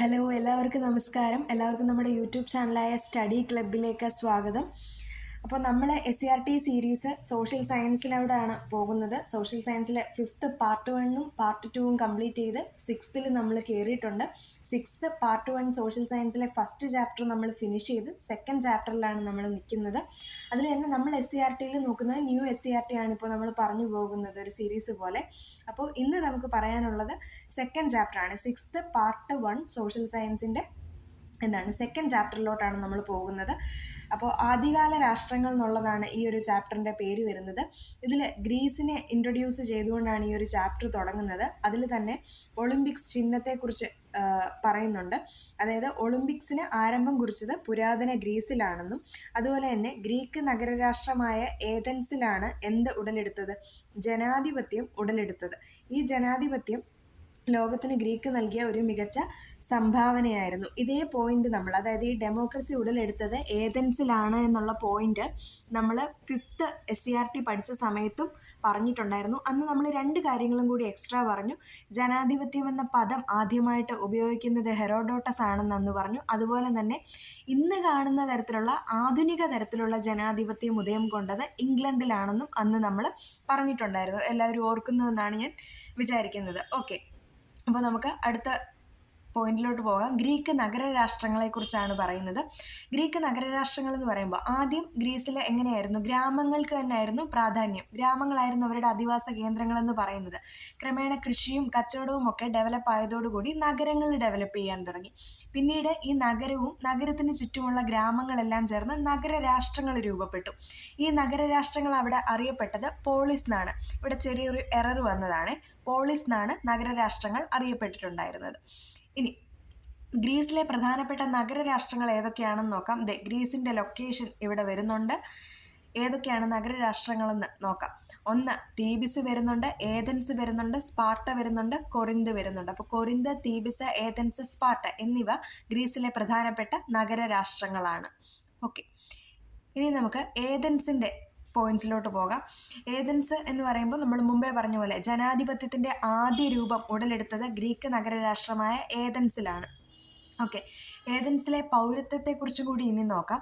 Hello, എല്ലാവർക്കും നമസ്കാരം. എല്ലാവർക്കും നമ്മുടെ യൂട്യൂബ് ചാനലായ സ്റ്റഡി ക്ലബിലേക്ക് സ്വാഗതം. അപ്പോൾ നമ്മൾ SCERT സീരീസ് സോഷ്യൽ സയൻസിലൂടെയാണ് പോകുന്നത്. സോഷ്യൽ സയൻസിലെ 5th പാർട്ട് 1ഉം പാർട്ട് 2ഉം കംപ്ലീറ്റ് ചെയ്ത് 6th നമ്മൾ കയറിയിട്ടുണ്ട്. 6th പാർട്ട് 1 സോഷ്യൽ സയൻസിലെ ഫസ്റ്റ് ചാപ്റ്റർ നമ്മൾ ഫിനിഷ് ചെയ്ത് സെക്കൻഡ് ചാപ്റ്ററിലാണ് നമ്മൾ നിൽക്കുന്നത്. അതിൽ തന്നെ നമ്മൾ SCERTയിൽ നോക്കുന്നത് ന്യൂ SCERT ആണ് ഇപ്പോൾ നമ്മൾ പറഞ്ഞു പോകുന്നത്, ഒരു സീരീസ് പോലെ. അപ്പോൾ ഇന്ന് നമുക്ക് പറയാനുള്ളത് സെക്കൻഡ് ചാപ്റ്ററാണ്. 6th പാർട്ട് 1 സോഷ്യൽ സയൻസിൻ്റെ സെക്കൻഡ് ചാപ്റ്ററിലോട്ടാണ് നമ്മൾ പോകുന്നത്. അപ്പോൾ ആദ്യകാല രാഷ്ട്രങ്ങൾ എന്നുള്ളതാണ് ഈ ഒരു ചാപ്റ്ററിൻ്റെ പേര് വരുന്നത്. ഇതിൽ ഗ്രീസിനെ ഇൻട്രൊഡ്യൂസ് ചെയ്തുകൊണ്ടാണ് ഈ ഒരു ചാപ്റ്റർ തുടങ്ങുന്നത്. അതിൽ തന്നെ ഒളിമ്പിക്സ് ചിഹ്നത്തെക്കുറിച്ച് പറയുന്നുണ്ട്. അതായത് ഒളിമ്പിക്സിന് ആരംഭം കുറിച്ചത് പുരാതന ഗ്രീസിലാണെന്നും അതുപോലെ തന്നെ ഗ്രീക്ക് നഗരരാഷ്ട്രമായ ഏഥൻസിലാണ് എന്ത് ഉടലെടുത്തത്? ജനാധിപത്യം ഉടലെടുത്തത്. ഈ ജനാധിപത്യം ലോകത്തിന് ഗ്രീക്ക് നൽകിയ ഒരു മികച്ച സംഭാവനയായിരുന്നു. ഇതേ പോയിന്റ് നമ്മൾ, അതായത് ഈ ഡെമോക്രസി ഉടലെടുത്തത് ഏഥൻസിലാണ് എന്നുള്ള പോയിന്റ് നമ്മൾ 5th SCERT പഠിച്ച സമയത്തും പറഞ്ഞിട്ടുണ്ടായിരുന്നു. അന്ന് നമ്മൾ 2 കാര്യങ്ങളും കൂടി എക്സ്ട്രാ പറഞ്ഞു. ജനാധിപത്യം എന്ന പദം ആദ്യമായിട്ട് ഉപയോഗിക്കുന്നത് ഹെറോഡോട്ടസ് ആണെന്ന് അന്ന് പറഞ്ഞു. അതുപോലെ തന്നെ ഇന്ന് കാണുന്ന തരത്തിലുള്ള ആധുനിക തരത്തിലുള്ള ജനാധിപത്യം ഉദയം കൊണ്ടത് ഇംഗ്ലണ്ടിലാണെന്നും അന്ന് നമ്മൾ പറഞ്ഞിട്ടുണ്ടായിരുന്നു. എല്ലാവരും ഓർക്കുന്നുവെന്നാണ് ഞാൻ വിചാരിക്കുന്നത്. ഓക്കെ, അപ്പോൾ നമുക്ക് അടുത്ത പോയിന്റിലോട്ട് പോകാം. ഗ്രീക്ക് നഗരരാഷ്ട്രങ്ങളെക്കുറിച്ചാണ് പറയുന്നത്. ഗ്രീക്ക് നഗരരാഷ്ട്രങ്ങൾ എന്ന് പറയുമ്പോൾ ആദ്യം ഗ്രീസിൽ എങ്ങനെയായിരുന്നു? ഗ്രാമങ്ങൾക്ക് തന്നെയായിരുന്നു പ്രാധാന്യം. ഗ്രാമങ്ങളായിരുന്നു അവരുടെ അധിവാസ കേന്ദ്രങ്ങളെന്ന് പറയുന്നത്. ക്രമേണ കൃഷിയും കച്ചവടവും ഒക്കെ ഡെവലപ്പ് ആയതോടുകൂടി നഗരങ്ങൾ ഡെവലപ്പ് ചെയ്യാൻ തുടങ്ങി. പിന്നീട് ഈ നഗരവും നഗരത്തിന് ചുറ്റുമുള്ള ഗ്രാമങ്ങളെല്ലാം ചേർന്ന് നഗരരാഷ്ട്രങ്ങൾ രൂപപ്പെട്ടു. ഈ നഗരരാഷ്ട്രങ്ങൾ അവിടെ അറിയപ്പെട്ടത് പോളിസ് എന്നാണ്. ഇവിടെ ചെറിയൊരു എറർ വന്നതാണ്. പോളിസ് എന്നാണ് നഗരരാഷ്ട്രങ്ങൾ അറിയപ്പെട്ടിട്ടുണ്ടായിരുന്നത്. ഇനി ഗ്രീസിലെ പ്രധാനപ്പെട്ട നഗരരാഷ്ട്രങ്ങൾ ഏതൊക്കെയാണെന്ന് നോക്കാം. ഗ്രീസിൻ്റെ ലൊക്കേഷൻ ഇവിടെ വരുന്നുണ്ട്. ഏതൊക്കെയാണ് നഗരരാഷ്ട്രങ്ങളെന്ന് നോക്കാം. 1 തീബിസ് വരുന്നുണ്ട്, ഏഥൻസ് വരുന്നുണ്ട്, സ്പാർട്ട വരുന്നുണ്ട്, കൊറിന്ത് വരുന്നുണ്ട്. അപ്പോൾ കൊറിന്ത്, തീബിസ്, ഏഥൻസ്, സ്പാർട്ട എന്നിവ ഗ്രീസിലെ പ്രധാനപ്പെട്ട നഗരരാഷ്ട്രങ്ങളാണ്. ഓക്കെ, ഇനി നമുക്ക് ഏഥൻസിൻ്റെ പോയിന്റ്സിലോട്ട് പോകാം. ഏഥൻസ് എന്ന് പറയുമ്പോൾ നമ്മൾ മുമ്പേ പറഞ്ഞ പോലെ ജനാധിപത്യത്തിൻ്റെ ആദ്യ രൂപം ഉടലെടുത്തത് ഗ്രീക്ക് നഗരരാഷ്ട്രമായ ഏഥൻസിലാണ്. ഓക്കെ, ഏഥൻസിലെ പൗരത്വത്തെക്കുറിച്ച് കൂടി ഇനി നോക്കാം.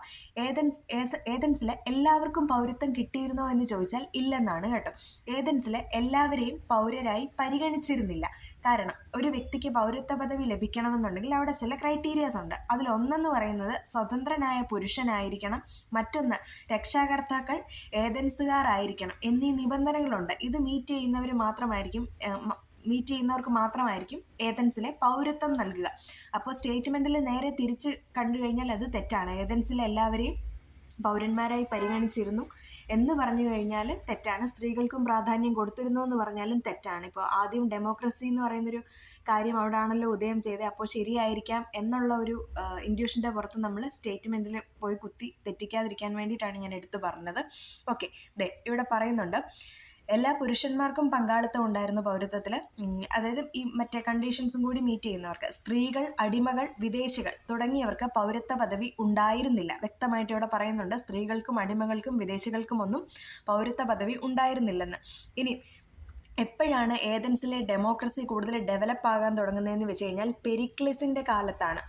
ഏഥൻസിലെ എല്ലാവർക്കും പൗരത്വം കിട്ടിയിരുന്നോ എന്ന് ചോദിച്ചാൽ ഇല്ലെന്നാണ് കേട്ടോ. ഏഥൻസിലെ എല്ലാവരെയും പൗരരായി പരിഗണിച്ചിരുന്നില്ല. കാരണം ഒരു വ്യക്തിക്ക് പൗരത്വ പദവി ലഭിക്കണമെന്നുണ്ടെങ്കിൽ അവിടെ ചില ക്രൈറ്റീരിയാസ് ഉണ്ട്. അതിലൊന്നെന്ന് പറയുന്നത് സ്വതന്ത്രനായ പുരുഷനായിരിക്കണം, മറ്റൊന്ന് രക്ഷാകർത്താക്കൾ ഏഥൻസുകാരായിരിക്കണം എന്നീ നിബന്ധനകളുണ്ട്. ഇത് മീറ്റ് ചെയ്യുന്നവർക്ക് മാത്രമായിരിക്കും ഏഥൻസിലെ പൗരത്വം നൽകുക. അപ്പോൾ സ്റ്റേറ്റ്മെൻറ്റിൽ നേരെ തിരിച്ച് കണ്ടു കഴിഞ്ഞാൽ അത് തെറ്റാണ്. ഏഥൻസിലെ എല്ലാവരെയും പൗരന്മാരായി പരിഗണിച്ചിരുന്നു എന്ന് പറഞ്ഞു കഴിഞ്ഞാൽ തെറ്റാണ്. സ്ത്രീകൾക്കും പ്രാധാന്യം കൊടുത്തിരുന്നു എന്ന് പറഞ്ഞാലും തെറ്റാണ്. ഇപ്പോൾ ആദ്യം ഡെമോക്രസി എന്ന് പറയുന്നൊരു കാര്യം അവിടെ ആണല്ലോ ഉദയം ചെയ്തത്. അപ്പോൾ ശരിയായിരിക്കാം എന്നുള്ള ഒരു ഇൻഡ്യൂഷൻ്റെ പുറത്ത് നമ്മൾ സ്റ്റേറ്റ്മെൻറ്റിൽ പോയി കുത്തി തെറ്റിക്കാതിരിക്കാൻ വേണ്ടിയിട്ടാണ് ഞാൻ എടുത്തു പറഞ്ഞത്. ഓക്കെ, ഇവിടെ പറയുന്നുണ്ട് എല്ലാ പുരുഷന്മാർക്കും പങ്കാളിത്തം ഉണ്ടായിരുന്നു പൗരത്വത്തിൽ. അതായത് ഈ മറ്റേ കണ്ടീഷൻസും കൂടി മീറ്റ് ചെയ്യുന്നവർക്ക്. സ്ത്രീകൾ, അടിമകൾ, വിദേശികൾ തുടങ്ങിയവർക്ക് പൗരത്വ പദവി ഉണ്ടായിരുന്നില്ല. വ്യക്തമായിട്ട് ഇവിടെ പറയുന്നുണ്ട് സ്ത്രീകൾക്കും അടിമകൾക്കും വിദേശികൾക്കും ഒന്നും പൗരത്വ പദവി ഉണ്ടായിരുന്നില്ലെന്ന്. ഇനി എപ്പോഴാണ് ഏഥൻസിലെ ഡെമോക്രസി കൂടുതൽ ഡെവലപ്പ് ആകാൻ തുടങ്ങുന്നതെന്ന് വെച്ച് കഴിഞ്ഞാൽ പെരിക്ലിസിൻ്റെ കാലത്താണ്.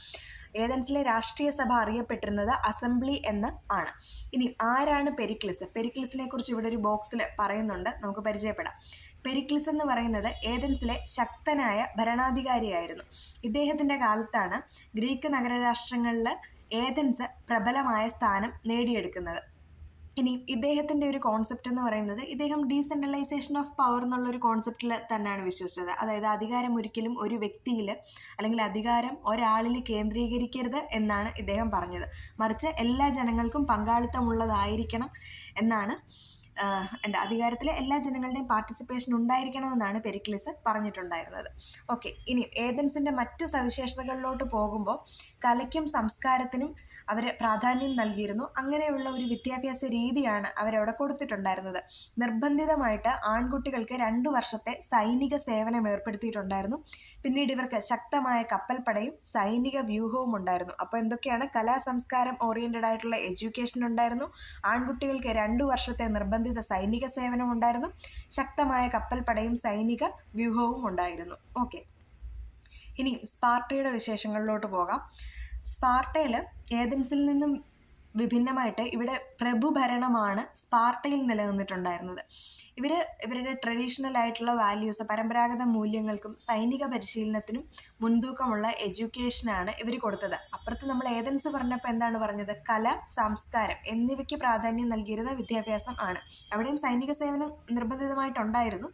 ഏഥൻസിലെ രാഷ്ട്രീയ സഭ അറിയപ്പെട്ടിരുന്നത് അസംബ്ലി എന്ന് ആണ്. ഇനി ആരാണ് പെരിക്ലിസ്? പെരിക്ലിസിനെ കുറിച്ച് ഇവിടെ ഒരു ബോക്സിൽ പറയുന്നുണ്ട്, നമുക്ക് പരിചയപ്പെടാം. പെരിക്ലിസ് എന്ന് പറയുന്നത് ഏഥൻസിലെ ശക്തനായ ഭരണാധികാരിയായിരുന്നു. ഇദ്ദേഹത്തിൻ്റെ കാലത്താണ് ഗ്രീക്ക് നഗരരാഷ്ട്രങ്ങളിൽ ഏഥൻസ് പ്രബലമായ സ്ഥാനം നേടിയെടുക്കുന്നത്. ഇനി ഇദ്ദേഹത്തിൻ്റെ ഒരു കോൺസെപ്റ്റ് എന്ന് പറയുന്നത് ഇദ്ദേഹം ഡീസെൻട്രലൈസേഷൻ ഓഫ് പവർ എന്നുള്ളൊരു കോൺസെപ്റ്റിൽ തന്നെയാണ് വിശ്വസിച്ചത്. അതായത് അധികാരം ഒരിക്കലും ഒരു വ്യക്തിയിൽ അല്ലെങ്കിൽ അധികാരം ഒരാളിൽ കേന്ദ്രീകരിക്കരുത് എന്നാണ് ഇദ്ദേഹം പറഞ്ഞത്. മറിച്ച് എല്ലാ ജനങ്ങൾക്കും പങ്കാളിത്തമുള്ളതായിരിക്കണം എന്നാണ്, അധികാരത്തിലെ എല്ലാ ജനങ്ങളുടെയും പാർട്ടിസിപ്പേഷൻ ഉണ്ടായിരിക്കണമെന്നാണ് പെരിക്ലിസ് പറഞ്ഞിട്ടുണ്ടായിരുന്നത്. ഓക്കെ, ഇനി ഏഥൻസിൻ്റെ മറ്റ് സവിശേഷതകളിലോട്ട് പോകുമ്പോൾ കലയ്ക്കും സംസ്കാരത്തിനും അവർ പ്രാധാന്യം നൽകിയിരുന്നു. അങ്ങനെയുള്ള ഒരു വിദ്യാഭ്യാസ രീതിയാണ് അവരവിടെ കൊടുത്തിട്ടുണ്ടായിരുന്നത്. നിർബന്ധിതമായിട്ട് ആൺകുട്ടികൾക്ക് 2 വർഷത്തെ സൈനിക സേവനം ഏർപ്പെടുത്തിയിട്ടുണ്ടായിരുന്നു. പിന്നീട് ഇവർക്ക് ശക്തമായ കപ്പൽപ്പടയും സൈനിക വ്യൂഹവും ഉണ്ടായിരുന്നു. അപ്പോൾ എന്തൊക്കെയാണ്? കലാ സംസ്കാരം ഓറിയൻറ്റഡ് ആയിട്ടുള്ള എഡ്യൂക്കേഷൻ ഉണ്ടായിരുന്നു, ആൺകുട്ടികൾക്ക് 2 വർഷത്തെ നിർബന്ധിത സൈനിക സേവനം ഉണ്ടായിരുന്നു, ശക്തമായ കപ്പൽപ്പടയും സൈനിക വ്യൂഹവും ഉണ്ടായിരുന്നു. ഓക്കെ, ഇനി സ്പാർട്ടയുടെ വിശേഷങ്ങളിലോട്ട് പോകാം. സ്പാർട്ടയിൽ ഏഥൻസിൽ നിന്നും വിഭിന്നമായിട്ട് ഇവിടെ പ്രഭുഭരണമാണ് സ്പാർട്ടയിൽ നിലനിന്നിട്ടുണ്ടായിരുന്നത്. ഇവരുടെ ട്രഡീഷണൽ ആയിട്ടുള്ള വാല്യൂസ്, പരമ്പരാഗത മൂല്യങ്ങൾക്കും സൈനിക പരിശീലനത്തിനും മുൻതൂക്കമുള്ള എഡ്യൂക്കേഷനാണ് ഇവർ കൊടുത്തത്. അപ്പുറത്ത് നമ്മൾ ഏഥൻസ് പറഞ്ഞപ്പോൾ എന്താണ് പറഞ്ഞത്? കല, സംസ്കാരം എന്നിവയ്ക്ക് പ്രാധാന്യം നൽകിയിരുന്ന വിദ്യാഭ്യാസം ആണ്. അവിടെയും സൈനിക സേവനം നിർബന്ധിതമായിട്ടുണ്ടായിരുന്നു.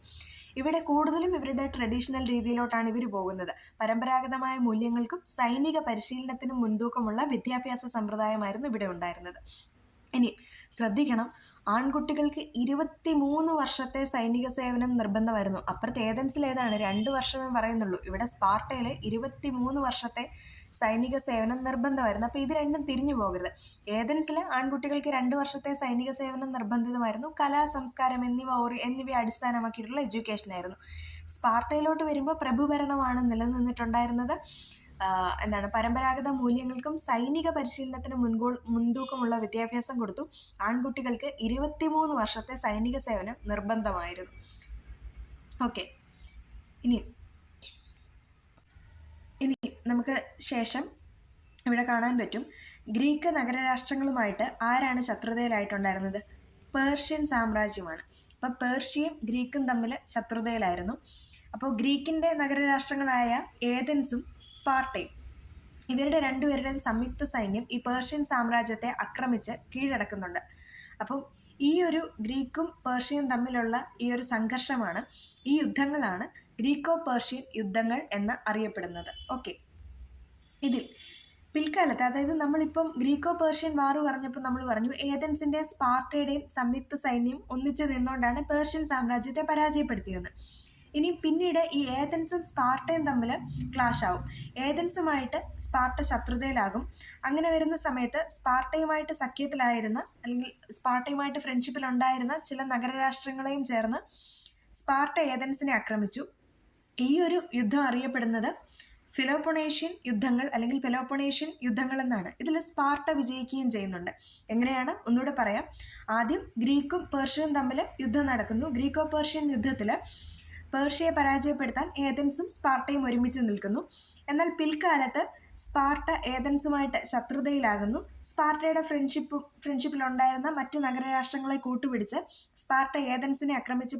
ഇവിടെ കൂടുതലും ഇവരുടെ ട്രഡീഷണൽ രീതിയിലോട്ടാണ് ഇവർ പോകുന്നത്. പരമ്പരാഗതമായ മൂല്യങ്ങൾക്കും സൈനിക പരിശീലനത്തിനും മുൻതൂക്കമുള്ള വിദ്യാഭ്യാസ സമ്പ്രദായമായിരുന്നു ഇവിടെ ഉണ്ടായിരുന്നത്. ഇനി ശ്രദ്ധിക്കണം, ആൺകുട്ടികൾക്ക് 23 വർഷത്തെ സൈനിക സേവനം നിർബന്ധമായിരുന്നു. അപ്പുറത്ത് ഏഥൻസിൽ ഏതാണ് 2 വർഷമേ പറയുന്നുള്ളൂ. ഇവിടെ സ്പാർട്ടയിൽ 23 വർഷത്തെ സൈനിക സേവനം നിർബന്ധമായിരുന്നു. അപ്പോൾ ഇത് രണ്ടും തിരിഞ്ഞു പോകരുത്. ഏഥൻസിൽ ആൺകുട്ടികൾക്ക് 2 വർഷത്തെ സൈനിക സേവനം നിർബന്ധിതമായിരുന്നു. കലാ, സംസ്കാരം എന്നിവയെ അടിസ്ഥാനമാക്കിയിട്ടുള്ള എഡ്യൂക്കേഷനായിരുന്നു. സ്പാർട്ടയിലോട്ട് വരുമ്പോൾ പ്രഭുഭരണമാണ് നിലനിന്നിട്ടുണ്ടായിരുന്നത്. പരമ്പരാഗത മൂല്യങ്ങൾക്കും സൈനിക പരിശീലനത്തിന് മുൻതൂക്കമുള്ള വിദ്യാഭ്യാസം കൊടുത്തു. ആൺകുട്ടികൾക്ക് 23 വർഷത്തെ സൈനിക സേവനം നിർബന്ധമായിരുന്നു. ഓക്കെ, ഇനി നമുക്ക് ശേഷം ഇവിടെ കാണാൻ പറ്റും, ഗ്രീക്ക് നഗരരാഷ്ട്രങ്ങളുമായിട്ട് ആരാണ് ശത്രുതയിലായിട്ടുണ്ടായിരുന്നത്? പേർഷ്യൻ സാമ്രാജ്യമാണ്. അപ്പോൾ പേർഷ്യയും ഗ്രീക്കും തമ്മിൽ ശത്രുതയിലായിരുന്നു. അപ്പോൾ ഗ്രീക്കിൻ്റെ നഗരരാഷ്ട്രങ്ങളായ ഏഥൻസും സ്പാർട്ടയും, ഇവരുടെ രണ്ടുപേരുടെയും സംയുക്ത സൈന്യം ഈ പേർഷ്യൻ സാമ്രാജ്യത്തെ ആക്രമിച്ച് കീഴടക്കുന്നുണ്ട്. അപ്പം ഈ ഒരു ഗ്രീക്കും പേർഷ്യയും തമ്മിലുള്ള ഈ ഒരു സംഘർഷമാണ്, ഈ യുദ്ധങ്ങളാണ് ഗ്രീക്കോ പേർഷ്യൻ യുദ്ധങ്ങൾ എന്ന് അറിയപ്പെടുന്നത്. ഓക്കെ, ഇതിൽ പിൽക്കാലത്ത്, അതായത് നമ്മളിപ്പം ഗ്രീക്കോ പേർഷ്യൻ വാർ പറഞ്ഞപ്പോൾ നമ്മൾ പറഞ്ഞു ഏഥൻസിൻ്റെ സ്പാർട്ടയുടെയും സംയുക്ത സൈന്യം ഒന്നിച്ചു നിന്നുകൊണ്ടാണ് പേർഷ്യൻ സാമ്രാജ്യത്തെ പരാജയപ്പെടുത്തിയത്. ഇനി പിന്നീട് ഈ ഏഥൻസും സ്പാർട്ടയും തമ്മിൽ ക്ലാഷ് ആവും. ഏഥൻസുമായിട്ട് സ്പാർട്ട ശത്രുതയിലാകും. അങ്ങനെ വരുന്ന സമയത്ത് സ്പാർട്ടയുമായിട്ട് സഖ്യത്തിലായിരുന്ന, അല്ലെങ്കിൽ സ്പാർട്ടയുമായിട്ട് ഫ്രണ്ട്ഷിപ്പിലുണ്ടായിരുന്ന ചില നഗരരാഷ്ട്രങ്ങളെയും ചേർന്ന് സ്പാർട്ട ഏഥൻസിനെ ആക്രമിച്ചു. ഈ ഒരു യുദ്ധം അറിയപ്പെടുന്നത് ഫെലോപ്പൊണേഷ്യൻ യുദ്ധങ്ങൾ അല്ലെങ്കിൽ പെലോപ്പൊണേഷ്യൻ യുദ്ധങ്ങൾ എന്നാണ്. ഇതിൽ സ്പാർട്ട വിജയിക്കുകയും ചെയ്യുന്നുണ്ട്. എങ്ങനെയാണ്? ഒന്നുകൂടെ പറയാം. ആദ്യം ഗ്രീക്കും പേർഷ്യയും തമ്മിൽ യുദ്ധം നടക്കുന്നു. ഗ്രീക്കോ പേർഷ്യൻ യുദ്ധത്തിൽ പേർഷ്യയെ പരാജയപ്പെടുത്താൻ ഏഥൻസും സ്പാർട്ടയും ഒരുമിച്ച് നിൽക്കുന്നു. എന്നാൽ പിൽക്കാലത്ത് സ്പാർട്ട ഏഥൻസുമായിട്ട് ശത്രുതയിലാകുന്നു. സ്പാർട്ടയുടെ ഫ്രണ്ട്ഷിപ്പിലുണ്ടായിരുന്ന മറ്റ് നഗരരാഷ്ട്രങ്ങളെ കൂട്ടുപിടിച്ച് സ്പാർട്ട ഏഥൻസിനെ ആക്രമിച്ച്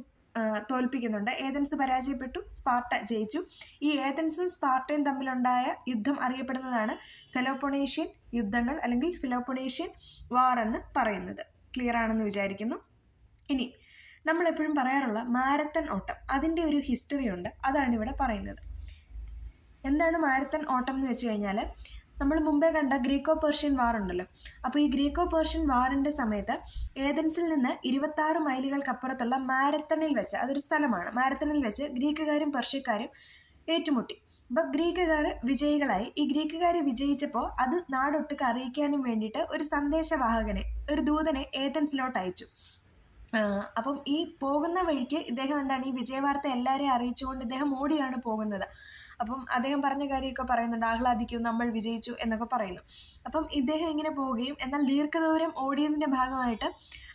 തോൽപ്പിക്കുന്നുണ്ട്. ഏഥൻസ് പരാജയപ്പെട്ടു, സ്പാർട്ട ജയിച്ചു. ഈ ഏഥൻസും സ്പാർട്ടയും തമ്മിലുണ്ടായ യുദ്ധം അറിയപ്പെടുന്നതാണ് ഫെലോപ്പൊണേഷ്യൻ യുദ്ധങ്ങൾ അല്ലെങ്കിൽ ഫെലോപ്പൊണേഷ്യൻ വാർ എന്ന് പറയുന്നത്. ക്ലിയർ ആണെന്ന് വിചാരിക്കുന്നു. ഇനി നമ്മളെപ്പോഴും പറയാറുള്ള മാരത്തൺ ഓട്ടം, അതിൻ്റെ ഒരു ഹിസ്റ്ററി ഉണ്ട്, അതാണ് ഇവിടെ പറയുന്നത്. എന്താണ് മാരത്തൺ ഓട്ടം എന്ന് വെച്ച് കഴിഞ്ഞാൽ, നമ്മൾ മുമ്പേ കണ്ട ഗ്രീക്കോ പേർഷ്യൻ വാർ ഉണ്ടല്ലോ. അപ്പോൾ ഈ ഗ്രീക്കോ പേർഷ്യൻ വാറിൻ്റെ സമയത്ത് ഏഥൻസിൽ നിന്ന് 26 മൈലുകൾക്കപ്പുറത്തുള്ള മാരത്തണിൽ വെച്ച്, അതൊരു സ്ഥലമാണ്, മാരത്തണിൽ വെച്ച് ഗ്രീക്കുകാരും പേർഷ്യക്കാരും ഏറ്റുമുട്ടി. അപ്പോൾ ഗ്രീക്കുകാർ വിജയികളായി. ഈ ഗ്രീക്കുകാർ വിജയിച്ചപ്പോൾ അത് നാടൊട്ടുക്ക് അറിയിക്കാനും വേണ്ടിയിട്ട് ഒരു സന്ദേശവാഹകനെ, ഒരു ദൂതനെ ഏഥൻസിലോട്ട് അയച്ചു. അപ്പം ഈ പോകുന്ന വഴിക്ക് ഇദ്ദേഹം ഈ വിജയവാർത്ത എല്ലാവരെയും അറിയിച്ചുകൊണ്ട് ഇദ്ദേഹം ഓടിയാണ് പോകുന്നത്. അപ്പം അദ്ദേഹം പറഞ്ഞ കാര്യമൊക്കെ പറയുന്നുണ്ട്, ആഹ്ലാദിക്കൂ, നമ്മൾ വിജയിച്ചു എന്നൊക്കെ പറയുന്നു. അപ്പം ഇദ്ദേഹം ഇങ്ങനെ പോവുകയും എന്നാൽ ദീർഘദൂരം ഓടിയതിൻ്റെ ഭാഗമായിട്ട്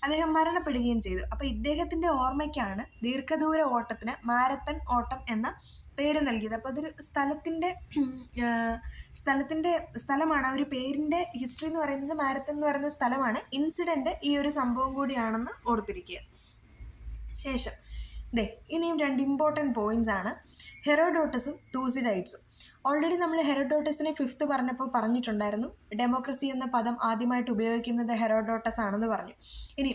അദ്ദേഹം മരണപ്പെടുകയും ചെയ്തു. അപ്പോൾ ഇദ്ദേഹത്തിൻ്റെ ഓർമ്മയ്ക്കാണ് ദീർഘദൂര ഓട്ടത്തിന് മാരത്തൺ ഓട്ടം എന്ന പേര് നൽകിയത്. അപ്പോൾ അതൊരു സ്ഥലമാണ്. ആ ഒരു പേരിൻ്റെ ഹിസ്റ്ററി എന്ന് പറയുന്നത് മാരത്തൺ എന്ന് പറയുന്ന സ്ഥലമാണ്. ഇൻസിഡൻറ്റ് ഈ ഒരു സംഭവം കൂടിയാണെന്ന് ഓർത്തിരിക്കുക. ശേഷം ഇനിയും 2 ഇമ്പോർട്ടൻറ്റ് പോയിന്റ്സ് ആണ് ഹെറോഡോട്ടസും തൂസിഡൈഡ്സും. ഓൾറെഡി നമ്മൾ ഹെറോഡോട്ടസിനെ 5th പറഞ്ഞപ്പോൾ പറഞ്ഞിട്ടുണ്ടായിരുന്നു, ഡെമോക്രസി എന്ന പദം ആദ്യമായിട്ട് ഉപയോഗിക്കുന്നത് ഹെറോഡോട്ടസ് ആണെന്ന് പറഞ്ഞു. ഇനി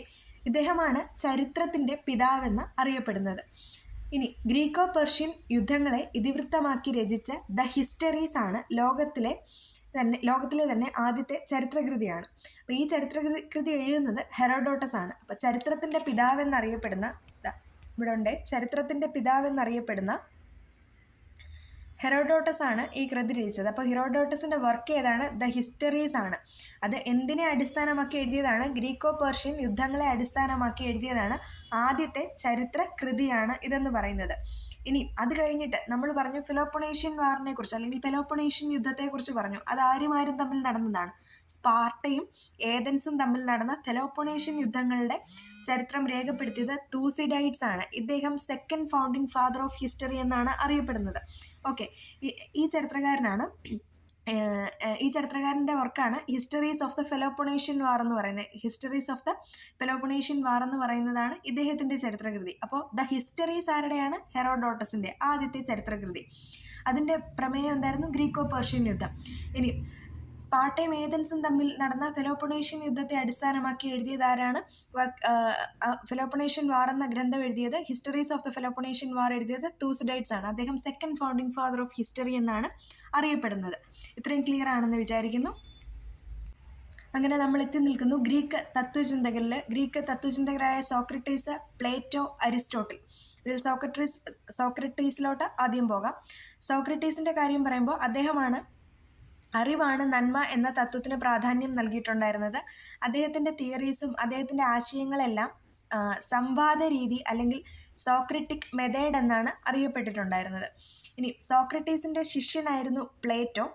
ഇദ്ദേഹമാണ് ചരിത്രത്തിൻ്റെ പിതാവെന്ന് അറിയപ്പെടുന്നത്. ഇനി ഗ്രീക്കോ പേർഷ്യൻ യുദ്ധങ്ങളെ ഇതിവൃത്തമാക്കി രചിച്ച ദ ഹിസ്റ്ററീസ് ആണ് ലോകത്തിലെ തന്നെ ആദ്യത്തെ ചരിത്രകൃതിയാണ്. അപ്പോൾ ഈ ചരിത്രകൃതി എഴുതുന്നത് ഹെറോഡോട്ടസ് ആണ്. അപ്പോൾ ചരിത്രത്തിൻ്റെ പിതാവെന്നറിയപ്പെടുന്ന ഹെറോഡോട്ടസ് ആണ് ഈ കൃതി രചിച്ചത്. അപ്പോൾ ഹെറോഡോട്ടസിൻ്റെ വർക്ക് ഏതാണ്? ദ ഹിസ്റ്ററീസ് ആണ്. അത് എന്തിനെ അടിസ്ഥാനമാക്കി എഴുതിയതാണ്? ഗ്രീക്കോ പേർഷ്യൻ യുദ്ധങ്ങളെ അടിസ്ഥാനമാക്കി എഴുതിയതാണ്. ആദ്യത്തെ ചരിത്ര കൃതിയാണ് ഇതെന്ന് പറയുന്നത്. ഇനി അത് കഴിഞ്ഞിട്ട് നമ്മൾ പറഞ്ഞു ഫെലോപ്പൊണേഷ്യൻ വാറിനെ കുറിച്ച് അല്ലെങ്കിൽ പെലോപ്പൊണേഷ്യൻ യുദ്ധത്തെക്കുറിച്ച് പറഞ്ഞു. അത് ആരും തമ്മിൽ നടന്നതാണ്. സ്പാർട്ടയും ഏതൻസും തമ്മിൽ നടന്ന ഫെലോപ്പൊണേഷ്യൻ യുദ്ധങ്ങളുടെ ചരിത്രം രേഖപ്പെടുത്തിയത് തൂസിഡൈഡ്സ് ആണ്. ഇദ്ദേഹം second founding father of history എന്നാണ് അറിയപ്പെടുന്നത്. ഓക്കെ, ഈ ചരിത്രകാരൻ്റെ വർക്കാണ് ഹിസ്റ്ററീസ് ഓഫ് ദ ഫെലോപ്പൊണേഷ്യൻ വാർ എന്ന് പറയുന്നത്. ഹിസ്റ്ററീസ് ഓഫ് ദ ഫെലോപ്പൊണേഷ്യൻ വാർ എന്ന് പറയുന്നതാണ് ഇദ്ദേഹത്തിൻ്റെ ചരിത്രകൃതി. അപ്പോൾ ദ ഹിസ്റ്ററീസ് ആരുടെയാണ്? ഹെറോഡോട്ടസിൻ്റെ ആദ്യത്തെ ചരിത്രകൃതി. അതിൻ്റെ പ്രമേയം എന്തായിരുന്നു? ഗ്രീക്കോ പേർഷ്യൻ യുദ്ധം. ഇനി സ്പാർട്ടയും ഏതൻസും തമ്മിൽ നടന്ന ഫെലോപ്പൊണേഷ്യൻ യുദ്ധത്തെ അടിസ്ഥാനമാക്കി എഴുതിയത് ആരാണ്? ഫെലോപ്പൊണേഷ്യൻ വാർ എന്ന ഗ്രന്ഥം എഴുതിയത്, ഹിസ്റ്ററീസ് ഓഫ് ദ ഫെലോപ്പൊണേഷ്യൻ വാർ എഴുതിയത് തൂസിഡൈഡ്സ് ആണ്. അദ്ദേഹം second founding father of history എന്നാണ് അറിയപ്പെടുന്നത്. ഇത്രയും ക്ലിയർ ആണെന്ന് വിചാരിക്കുന്നു. അങ്ങനെ നമ്മൾ എത്തി നിൽക്കുന്നു ഗ്രീക്ക് തത്വചിന്തകരിൽ. ഗ്രീക്ക് തത്വചിന്തകരായ സോക്രട്ടീസ്, പ്ലേറ്റോ, അരിസ്റ്റോട്ടിൽ. ഇതിൽ സോക്രട്ടീസിലോട്ട് ആദ്യം പോകാം. സോക്രട്ടീസിൻ്റെ കാര്യം പറയുമ്പോൾ അദ്ദേഹമാണ് അറിവാണ് നന്മ എന്ന തത്വത്തിന് പ്രാധാന്യം നൽകിയിട്ടുണ്ടായിരുന്നത്. അദ്ദേഹത്തിൻ്റെ തിയറീസും അദ്ദേഹത്തിൻ്റെ ആശയങ്ങളെല്ലാം സംവാദ രീതി അല്ലെങ്കിൽ സോക്രട്ടിക് മെത്തേഡ് എന്നാണ് അറിയപ്പെട്ടിട്ടുണ്ടായിരുന്നത്. ഇനി സോക്രട്ടീസിൻ്റെ ശിഷ്യനായിരുന്നു പ്ലേറ്റോ.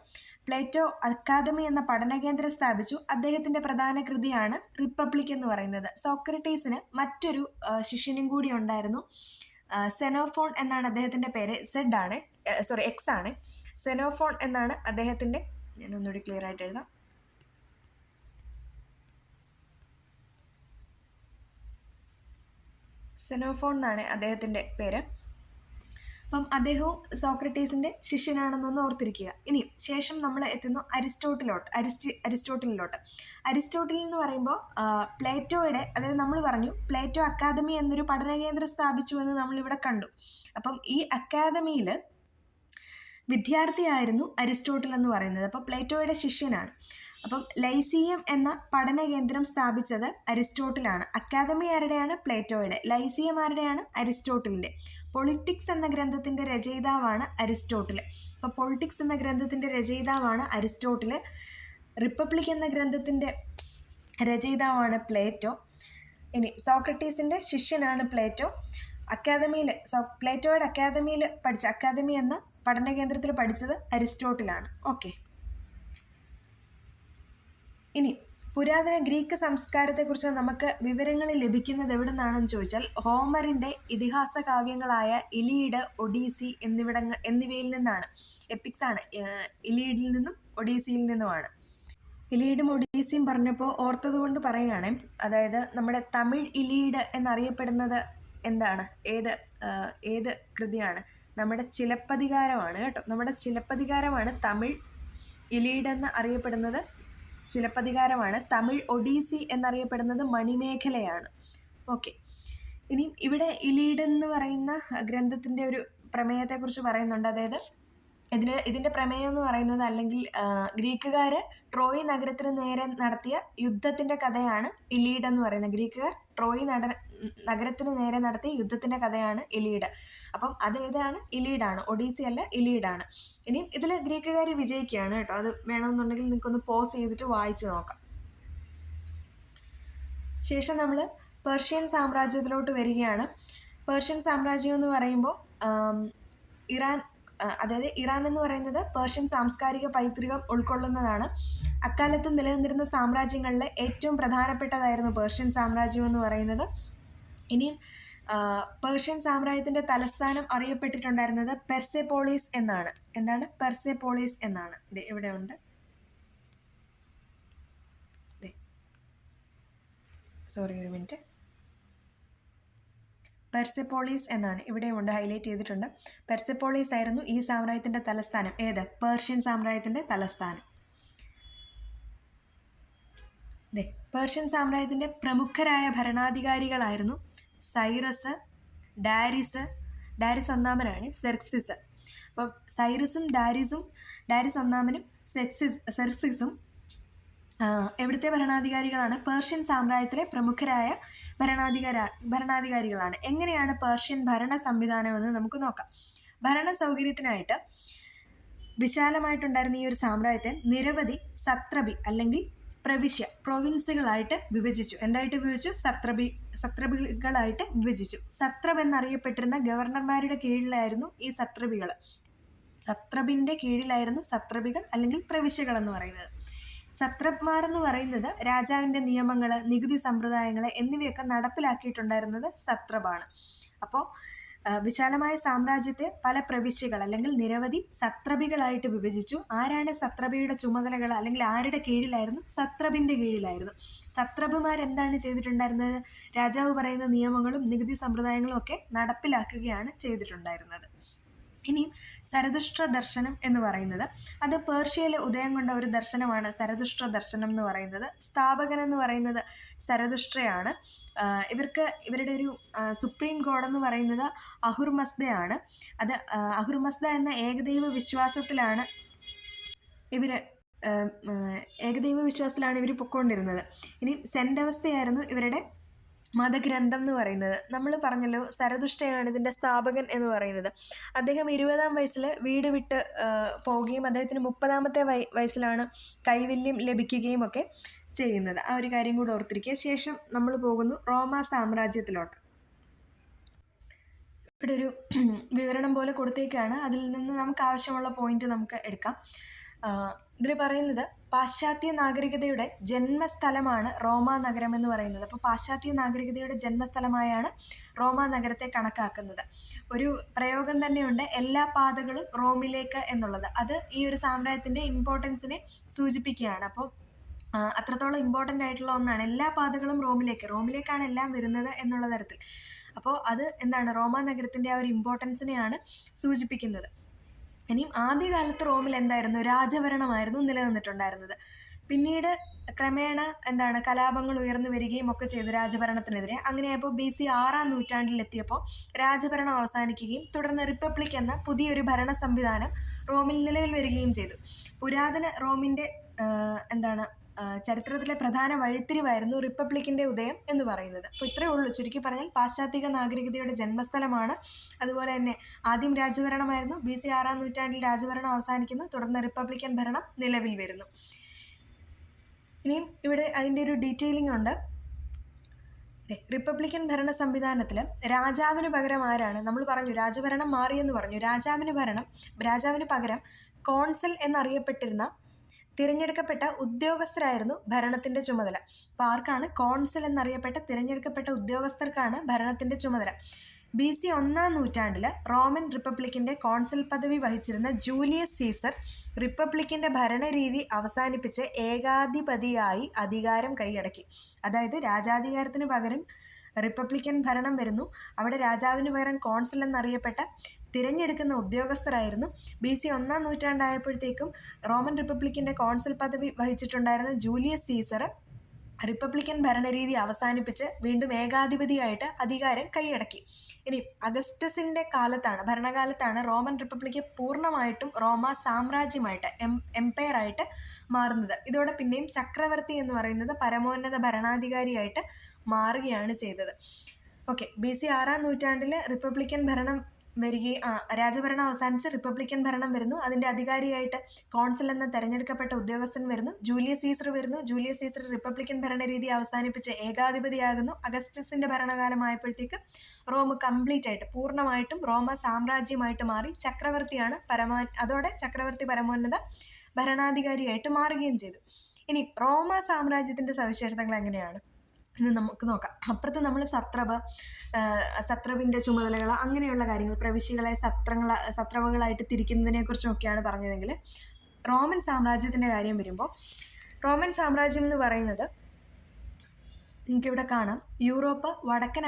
പ്ലേറ്റോ അക്കാദമി എന്ന പഠനകേന്ദ്രം സ്ഥാപിച്ചു. അദ്ദേഹത്തിൻ്റെ പ്രധാന കൃതിയാണ് റിപ്പബ്ലിക് എന്ന് പറയുന്നത്. സോക്രട്ടീസിന് മറ്റൊരു ശിഷ്യനും കൂടി ഉണ്ടായിരുന്നു. സെനോഫോൺ എന്നാണ് അദ്ദേഹത്തിൻ്റെ പേര്. എക്സ് ആണ്. സെനോഫോൺ എന്നാണ് അദ്ദേഹത്തിൻ്റെ, ഞാൻ ഒന്നുകൂടി ക്ലിയർ ആയിട്ട് എഴുതാം. സെനോഫോൺ എന്നാണ് അദ്ദേഹത്തിൻ്റെ പേര്. അപ്പം അദ്ദേഹവും സോക്രട്ടീസിൻ്റെ ശിഷ്യനാണെന്നൊന്ന് ഓർത്തിരിക്കുക. ഇനി ശേഷം നമ്മൾ എത്തുന്നു അരിസ്റ്റോട്ടിലിലോട്ട്. അരിസ്റ്റോട്ടിൽ എന്ന് പറയുമ്പോൾ പ്ലേറ്റോയുടെ, അതായത് നമ്മൾ പറഞ്ഞു പ്ലേറ്റോ അക്കാദമി എന്നൊരു പഠനകേന്ദ്രം സ്ഥാപിച്ചു എന്ന് നമ്മളിവിടെ കണ്ടു. അപ്പം ഈ അക്കാദമിയിൽ വിദ്യാർത്ഥിയായിരുന്നു അരിസ്റ്റോട്ടിൽ എന്ന് പറയുന്നത്. അപ്പോൾ പ്ലേറ്റോയുടെ ശിഷ്യനാണ്. അപ്പം ലൈസിയം എന്ന പഠനകേന്ദ്രം സ്ഥാപിച്ചത് അരിസ്റ്റോട്ടിലാണ്. അക്കാദമി ആരുടെയാണ്? പ്ലേറ്റോയുടെ. ലൈസിയം ആരുടെയാണ്? അരിസ്റ്റോട്ടിലിൻ്റെ. പൊളിറ്റിക്സ് എന്ന ഗ്രന്ഥത്തിൻ്റെ രചയിതാവാണ് അരിസ്റ്റോട്ടിൽ. അപ്പോൾ പൊളിറ്റിക്സ് എന്ന ഗ്രന്ഥത്തിൻ്റെ രചയിതാവാണ് അരിസ്റ്റോട്ടിൽ. റിപ്പബ്ലിക് എന്ന ഗ്രന്ഥത്തിൻ്റെ രചയിതാവാണ് പ്ലേറ്റോ. ഇനി സോക്രട്ടീസിൻ്റെ ശിഷ്യനാണ് പ്ലേറ്റോ. പ്ലേറ്റോയുടെ അക്കാദമി എന്ന പഠനകേന്ദ്രത്തിൽ പഠിച്ചത് അരിസ്റ്റോട്ടിലാണ്. ഓക്കെ, ഇനി പുരാതന ഗ്രീക്ക് സംസ്കാരത്തെക്കുറിച്ച് നമുക്ക് വിവരങ്ങൾ ലഭിക്കുന്നത് എവിടെ നിന്നാണെന്ന് ചോദിച്ചാൽ ഹോമറിൻ്റെ ഇതിഹാസ കാവ്യങ്ങളായ ഇലീഡ്, ഒഡീസി എന്നിവയിൽ നിന്നാണ്. എപ്പിക്സ് ആണ്. ഇലീഡിൽ നിന്നും ഒഡീസിയിൽ നിന്നുമാണ്. ഇലീഡും ഒഡീസിയും പറഞ്ഞപ്പോൾ ഓർത്തത് കൊണ്ട് പറയുകയാണ്. അതായത് നമ്മുടെ തമിഴ് ഇലീഡ് എന്നറിയപ്പെടുന്നത് എന്താണ്? ഏത് കൃതിയാണ്? നമ്മുടെ ചിലപ്പതികാരമാണ് കേട്ടോ. നമ്മുടെ ചിലപ്പതികാരമാണ് തമിഴ് ഇലീഡ് എന്ന് അറിയപ്പെടുന്നത്. ചിലപ്പതികാരമാണ്. തമിഴ് ഒഡീസി എന്നറിയപ്പെടുന്നത് മണിമേഖലയാണ്. ഓക്കെ, ഇനി ഇവിടെ ഇലീഡ് എന്ന് പറയുന്ന ഗ്രന്ഥത്തിൻ്റെ ഒരു പ്രമേയത്തെക്കുറിച്ച് പറയുന്നുണ്ട്. അതായത് ഇതിൻ്റെ പ്രമേയം എന്ന് പറയുന്നത്, അല്ലെങ്കിൽ ഗ്രീക്കുകാർ ട്രോയ് നഗരത്തിന് നേരെ നടത്തിയ യുദ്ധത്തിൻ്റെ കഥയാണ് ഇലീഡ് എന്ന് പറയുന്നത്. ഗ്രീക്കുകാർ ട്രോയ് നഗരത്തിന് നേരെ നടത്തിയ യുദ്ധത്തിൻ്റെ കഥയാണ് ഇലീഡ്. അപ്പം അതേതാണ്? ഇലീഡാണ്. ഒഡീസി അല്ല, ഇലീഡാണ്. ഇനിയും ഇതിൽ ഗ്രീക്കുകാർ വിജയിക്കുകയാണ് കേട്ടോ. അത് വേണമെന്നുണ്ടെങ്കിൽ നിങ്ങൾക്കൊന്ന് പോസ് ചെയ്തിട്ട് വായിച്ചു നോക്കാം. ശേഷം നമ്മൾ പേർഷ്യൻ സാമ്രാജ്യത്തിലോട്ട് വരികയാണ്. പേർഷ്യൻ സാമ്രാജ്യം എന്ന് പറയുമ്പോൾ ഇറാൻ എന്ന് പറയുന്നത് പേർഷ്യൻ സാംസ്കാരിക പൈതൃകം ഉൾക്കൊള്ളുന്നതാണ്. അക്കാലത്ത് നിലനിന്നിരുന്ന സാമ്രാജ്യങ്ങളിൽ ഏറ്റവും പ്രധാനപ്പെട്ടതായിരുന്നു പേർഷ്യൻ സാമ്രാജ്യം എന്ന് പറയുന്നത്. ഇനിയും പേർഷ്യൻ സാമ്രാജ്യത്തിൻ്റെ തലസ്ഥാനം അറിയപ്പെട്ടിട്ടുണ്ടായിരുന്നത് പെർസെപോളിസ് എന്നാണ്. എന്താണ്? പെർസെപോളിസ് എന്നാണ്. ഇവിടെ ഉണ്ട്. ഒരു മിനിറ്റ്. പെർസെപോളിസ് എന്നാണ് ഇവിടെയുണ്ട്, ഹൈലൈറ്റ് ചെയ്തിട്ടുണ്ട്. പെർസെപോളിസ് ആയിരുന്നു ഈ സാമ്രാജ്യത്തിൻ്റെ തലസ്ഥാനം. ഏത്? പേർഷ്യൻ സാമ്രാജ്യത്തിൻ്റെ തലസ്ഥാനം. പേർഷ്യൻ സാമ്രാജ്യത്തിൻ്റെ പ്രമുഖരായ ഭരണാധികാരികളായിരുന്നു സൈറസ്, ഡാരിസ് ഒന്നാമനാണ്, സെർക്സിസ്. അപ്പം സൈറസും ഡാരിസ് ഒന്നാമനും സെർക്സിസും എവിടുത്തെ ഭരണാധികാരികളാണ്? പേർഷ്യൻ സാമ്രാജ്യത്തിലെ പ്രമുഖരായ ഭരണാധികാരികളാണ്. എങ്ങനെയാണ് പേർഷ്യൻ ഭരണ സംവിധാനം എന്ന് നമുക്ക് നോക്കാം. ഭരണ സൗകര്യത്തിനായിട്ട് വിശാലമായിട്ടുണ്ടായിരുന്ന ഈ ഒരു സാമ്രാജ്യത്തെ നിരവധി സത്രപി അല്ലെങ്കിൽ പ്രൊവിൻസുകളായിട്ട് വിഭജിച്ചു. എന്തായിട്ട് വിഭജിച്ചു? സത്രപികളായിട്ട് വിഭജിച്ചു. സത്രബ് എന്നറിയപ്പെട്ടിരുന്ന ഗവർണർമാരുടെ കീഴിലായിരുന്നു ഈ സത്രപികൾ. സത്രബിൻ്റെ കീഴിലായിരുന്നു സത്രപികൾ അല്ലെങ്കിൽ പ്രവിശ്യകൾ എന്ന് പറയുന്നത്. സത്രപ്മാർ എന്ന് പറയുന്നത് രാജാവിൻ്റെ നിയമങ്ങൾ, നികുതി സമ്പ്രദായങ്ങൾ എന്നിവയൊക്കെ നടപ്പിലാക്കിയിട്ടുണ്ടായിരുന്നത് സത്രപാണ്. അപ്പോൾ വിശാലമായ സാമ്രാജ്യത്തെ പല പ്രവിശ്യകൾ അല്ലെങ്കിൽ നിരവധി സത്രപികളായിട്ട് വിഭജിച്ചു. ആരാണ് സത്രപിയുടെ ചുമതലകൾ അല്ലെങ്കിൽ ആരുടെ കീഴിലായിരുന്നു? സത്രപിൻ്റെ കീഴിലായിരുന്നു. സത്രപുമാർ എന്താണ് ചെയ്തിട്ടുണ്ടായിരുന്നത്? രാജാവ് പറയുന്ന നിയമങ്ങളും നികുതി സമ്പ്രദായങ്ങളും ഒക്കെ നടപ്പിലാക്കുകയാണ് ചെയ്തിട്ടുണ്ടായിരുന്നത്. ഇനിയും സരതുഷ്ട്ര ദർശനം എന്ന് പറയുന്നത് അത് പേർഷ്യയിൽ ഉദയം കൊണ്ട ഒരു ദർശനമാണ്. സരതുഷ്ട്ര ദർശനം എന്ന് പറയുന്നത് സ്ഥാപകൻ എന്ന് പറയുന്നത് സരതുഷ്ട്രയാണ്. ഇവരുടെ ഒരു സുപ്രീം ഗോഡ് എന്ന് പറയുന്നത് അഹുർമസ്ദയാണ്. അത് അഹുർമസ്ദ എന്ന ഏകദൈവ വിശ്വാസത്തിലാണ് ഇവർ പൊയ്ക്കൊണ്ടിരുന്നത്. ഇനി സെൻറ്റവസ്ഥയായിരുന്നു ഇവരുടെ മതഗ്രന്ഥം എന്ന് പറയുന്നത്. നമ്മൾ പറഞ്ഞല്ലോ സരതുഷ്ട്രയാണ് ഇതിൻ്റെ സ്ഥാപകൻ എന്ന് പറയുന്നത്. അദ്ദേഹം 20-ാം വയസ്സിൽ വീട് വിട്ട് പോവുകയും അദ്ദേഹത്തിന് 30-ാമത്തെ വയസ്സിലാണ് കൈവല്യം ലഭിക്കുകയും ഒക്കെ ചെയ്യുന്നത്. ആ ഒരു കാര്യം കൂടെ ഓർത്തിരിക്കുക. ശേഷം നമ്മൾ പോകുന്നു റോമാ സാമ്രാജ്യത്തിലോട്ട്. ഇവിടെ ഒരു വിവരണം പോലെ കൊടുത്തേക്കാണ്. അതിൽ നിന്ന് നമുക്ക് ആവശ്യമുള്ള പോയിന്റ് നമുക്ക് എടുക്കാം. ഇതിൽ പറയുന്നത് പാശ്ചാത്യ നാഗരികതയുടെ ജന്മസ്ഥലമാണ് റോമാ നഗരം എന്ന് പറയുന്നത്. അപ്പോൾ പാശ്ചാത്യ നാഗരികതയുടെ ജന്മസ്ഥലമായാണ് റോമാ നഗരത്തെ കണക്കാക്കുന്നത്. ഒരു പ്രയോഗം തന്നെയുണ്ട്, എല്ലാ പാതകളും റോമിലേക്ക് എന്നുള്ളത്. അത് ഈ ഒരു സാമ്രാജ്യത്തിൻ്റെ ഇമ്പോർട്ടൻസിനെ സൂചിപ്പിക്കുകയാണ്. അപ്പോൾ അത്രത്തോളം ഇമ്പോർട്ടൻ്റ് ആയിട്ടുള്ള ഒന്നാണ്. എല്ലാ പാതകളും റോമിലേക്കാണ് എല്ലാം വരുന്നത് എന്നുള്ള തരത്തിൽ. അപ്പോൾ അത് എന്താണ്? റോമാ നഗരത്തിൻ്റെ ആ ഒരു ഇമ്പോർട്ടൻസിനെയാണ് സൂചിപ്പിക്കുന്നത്. ഇനിയും ആദ്യകാലത്ത് റോമിൽ എന്തായിരുന്നു? രാജഭരണമായിരുന്നു നിലനിന്നിട്ടുണ്ടായിരുന്നത്. പിന്നീട് ക്രമേണ കലാപങ്ങൾ ഉയർന്നു വരികയും ഒക്കെ ചെയ്തു രാജഭരണത്തിനെതിരെ. അങ്ങനെയായപ്പോൾ BC 6-ാം നൂറ്റാണ്ടിലെത്തിയപ്പോൾ രാജഭരണം അവസാനിക്കുകയും തുടർന്ന് റിപ്പബ്ലിക് എന്ന പുതിയൊരു ഭരണ സംവിധാനം റോമിൽ നിലവിൽ വരികയും ചെയ്തു. പുരാതന റോമിൻ്റെ ചരിത്രത്തിലെ പ്രധാന വഴിത്തിരിവായിരുന്നു റിപ്പബ്ലിക്കിൻ്റെ ഉദയം എന്ന് പറയുന്നത്. അപ്പോൾ ഇത്രയേ ഉള്ളൂ. ചുരുക്കി പറഞ്ഞാൽ പാശ്ചാത്യ നാഗരികതയുടെ ജന്മസ്ഥലമാണ്. അതുപോലെ തന്നെ ആദ്യം രാജഭരണമായിരുന്നു. BC 6-ാം നൂറ്റാണ്ടിൽ രാജഭരണം അവസാനിക്കുന്നു. തുടർന്ന് റിപ്പബ്ലിക്കൻ ഭരണം നിലവിൽ വരുന്നു. ഇനിയും ഇവിടെ അതിൻ്റെ ഒരു ഡീറ്റെയിലിംഗ് ഉണ്ട്. റിപ്പബ്ലിക്കൻ ഭരണ സംവിധാനത്തിൽ രാജാവിന് പകരം ആരാണ്? നമ്മൾ പറഞ്ഞു രാജഭരണം മാറിയെന്ന് പറഞ്ഞു. രാജാവിന് പകരം കോൺസൽ എന്നറിയപ്പെട്ടിരുന്ന തിരഞ്ഞെടുക്കപ്പെട്ട ഉദ്യോഗസ്ഥരായിരുന്നു ഭരണത്തിൻ്റെ ചുമതല. അപ്പോൾ ആർക്കാണ്? കോൺസൽ എന്നറിയപ്പെട്ട തിരഞ്ഞെടുക്കപ്പെട്ട ഉദ്യോഗസ്ഥർക്കാണ് ഭരണത്തിൻ്റെ ചുമതല. BC 1-ാം നൂറ്റാണ്ടിൽ റോമൻ റിപ്പബ്ലിക്കിൻ്റെ കോൺസൽ പദവി വഹിച്ചിരുന്ന ജൂലിയസ് സീസർ റിപ്പബ്ലിക്കിൻ്റെ ഭരണരീതി അവസാനിപ്പിച്ച് ഏകാധിപതിയായി അധികാരം കൈയടക്കി. അതായത് രാജാധികാരത്തിന് പകരം റിപ്പബ്ലിക്കൻ ഭരണം വരുന്നു. അവിടെ രാജാവിന് പകരം കോൺസൽ എന്നറിയപ്പെട്ട തിരഞ്ഞെടുക്കുന്ന ഉദ്യോഗസ്ഥരായിരുന്നു. BC 1-ാം നൂറ്റാണ്ടായപ്പോഴത്തേക്കും റോമൻ റിപ്പബ്ലിക്കിൻ്റെ കോൺസൽ പദവി വഹിച്ചിട്ടുണ്ടായിരുന്ന ജൂലിയസ് സീസർ റിപ്പബ്ലിക്കൻ ഭരണരീതി അവസാനിപ്പിച്ച് വീണ്ടും ഏകാധിപതിയായിട്ട് അധികാരം കൈയടക്കി. ഇനി അഗസ്റ്റസിൻ്റെ ഭരണകാലത്താണ് റോമൻ റിപ്പബ്ലിക്ക് പൂർണ്ണമായിട്ടും റോമാ സാമ്രാജ്യമായിട്ട് എംപയറായിട്ട് മാറുന്നത്. ഇതോടെ പിന്നെയും ചക്രവർത്തി എന്ന് പറയുന്നത് പരമോന്നത ഭരണാധികാരിയായിട്ട് മാറുകയാണ് ചെയ്തത്. ഓക്കെ, BC 6-ാം നൂറ്റാണ്ടിൽ റിപ്പബ്ലിക്കൻ ഭരണം രാജഭരണം അവസാനിച്ച് റിപ്പബ്ലിക്കൻ ഭരണം വരുന്നു. അതിൻ്റെ അധികാരിയായിട്ട് കോൺസൽ എന്ന തെരഞ്ഞെടുക്കപ്പെട്ട ഉദ്യോഗസ്ഥൻ വരുന്നു. ജൂലിയസ് സീസർ വരുന്നു. ജൂലിയസ് സീസർ റിപ്പബ്ലിക്കൻ ഭരണരീതി അവസാനിപ്പിച്ച് ഏകാധിപതിയാകുന്നു. അഗസ്റ്റസിൻ്റെ ഭരണകാലമായപ്പോഴത്തേക്ക് റോം കംപ്ലീറ്റ് ആയിട്ട് പൂർണ്ണമായിട്ടും റോമ സാമ്രാജ്യമായിട്ട് മാറി. അതോടെ ചക്രവർത്തി പരമോന്നത ഭരണാധികാരിയായിട്ട് മാറുകയും ചെയ്തു. ഇനി റോമ സാമ്രാജ്യത്തിൻ്റെ സവിശേഷതകൾ എങ്ങനെയാണ് എന്ന് നമുക്ക് നോക്കാം. അപ്പുറത്ത് നമ്മൾ സത്രവിൻ്റെ ചുമതലകൾ അങ്ങനെയുള്ള കാര്യങ്ങൾ, പ്രവിശ്യകളെ സത്രവകളായിട്ട് തിരിക്കുന്നതിനെക്കുറിച്ചൊക്കെയാണ് പറഞ്ഞതെങ്കിൽ റോമൻ സാമ്രാജ്യത്തിൻ്റെ കാര്യം വരുമ്പോൾ റോമൻ സാമ്രാജ്യം എന്ന് പറയുന്നത് നിങ്ങൾക്കിവിടെ കാണാം. യൂറോപ്പ്, വടക്കൻ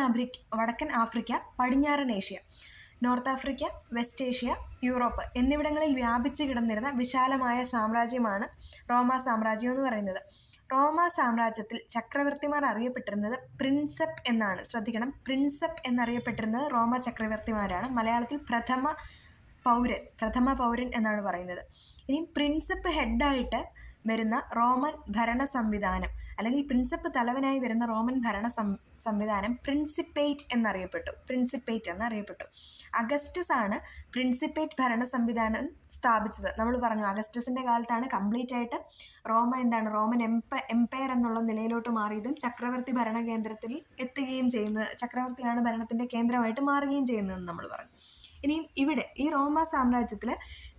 ആഫ്രിക്ക, പടിഞ്ഞാറൻ Asia, north Africa, west Asia, Europe എന്നിവിടങ്ങളിൽ വ്യാപിച്ചു കിടന്നിരുന്ന വിശാലമായ സാമ്രാജ്യമാണ് റോമാ സാമ്രാജ്യം എന്ന് പറയുന്നത്. റോമാ സാമ്രാജ്യത്തിൽ ചക്രവർത്തിമാർ അറിയപ്പെട്ടിരുന്നത് പ്രിൻസെപ്പ് എന്നാണ്. ശ്രദ്ധിക്കണം, പ്രിൻസെപ്പ് എന്നറിയപ്പെട്ടിരുന്നത് റോമ ചക്രവർത്തിമാരാണ്. മലയാളത്തിൽ പ്രഥമ പൗരൻ എന്നാണ് പറയുന്നത്. ഇനി പ്രിൻസെപ്പ് ഹെഡായിട്ട് വരുന്ന റോമൻ ഭരണ സംവിധാനം അല്ലെങ്കിൽ പ്രിൻസിപ്പ് തലവനായി വരുന്ന റോമൻ ഭരണ സംവിധാനം പ്രിൻസിപ്പേറ്റ് എന്നറിയപ്പെട്ടു. അഗസ്റ്റസ് ആണ് പ്രിൻസിപ്പേറ്റ് ഭരണ സംവിധാനം സ്ഥാപിച്ചത്. നമ്മൾ പറഞ്ഞു അഗസ്റ്റസിന്റെ കാലത്താണ് കംപ്ലീറ്റ് ആയിട്ട് റോമൻ എംപയർ എന്നുള്ള നിലയിലോട്ട് മാറിയതും ചക്രവർത്തി ഭരണകേന്ദ്രത്തിൽ എത്തുകയും ചെയ്യുന്നത്, ചക്രവർത്തിയാണ് ഭരണത്തിന്റെ കേന്ദ്രമായിട്ട് മാറുകയും ചെയ്യുന്നതെന്ന് നമ്മൾ പറഞ്ഞു. ഇനിയും ഇവിടെ ഈ റോമ സാമ്രാജ്യത്തിൽ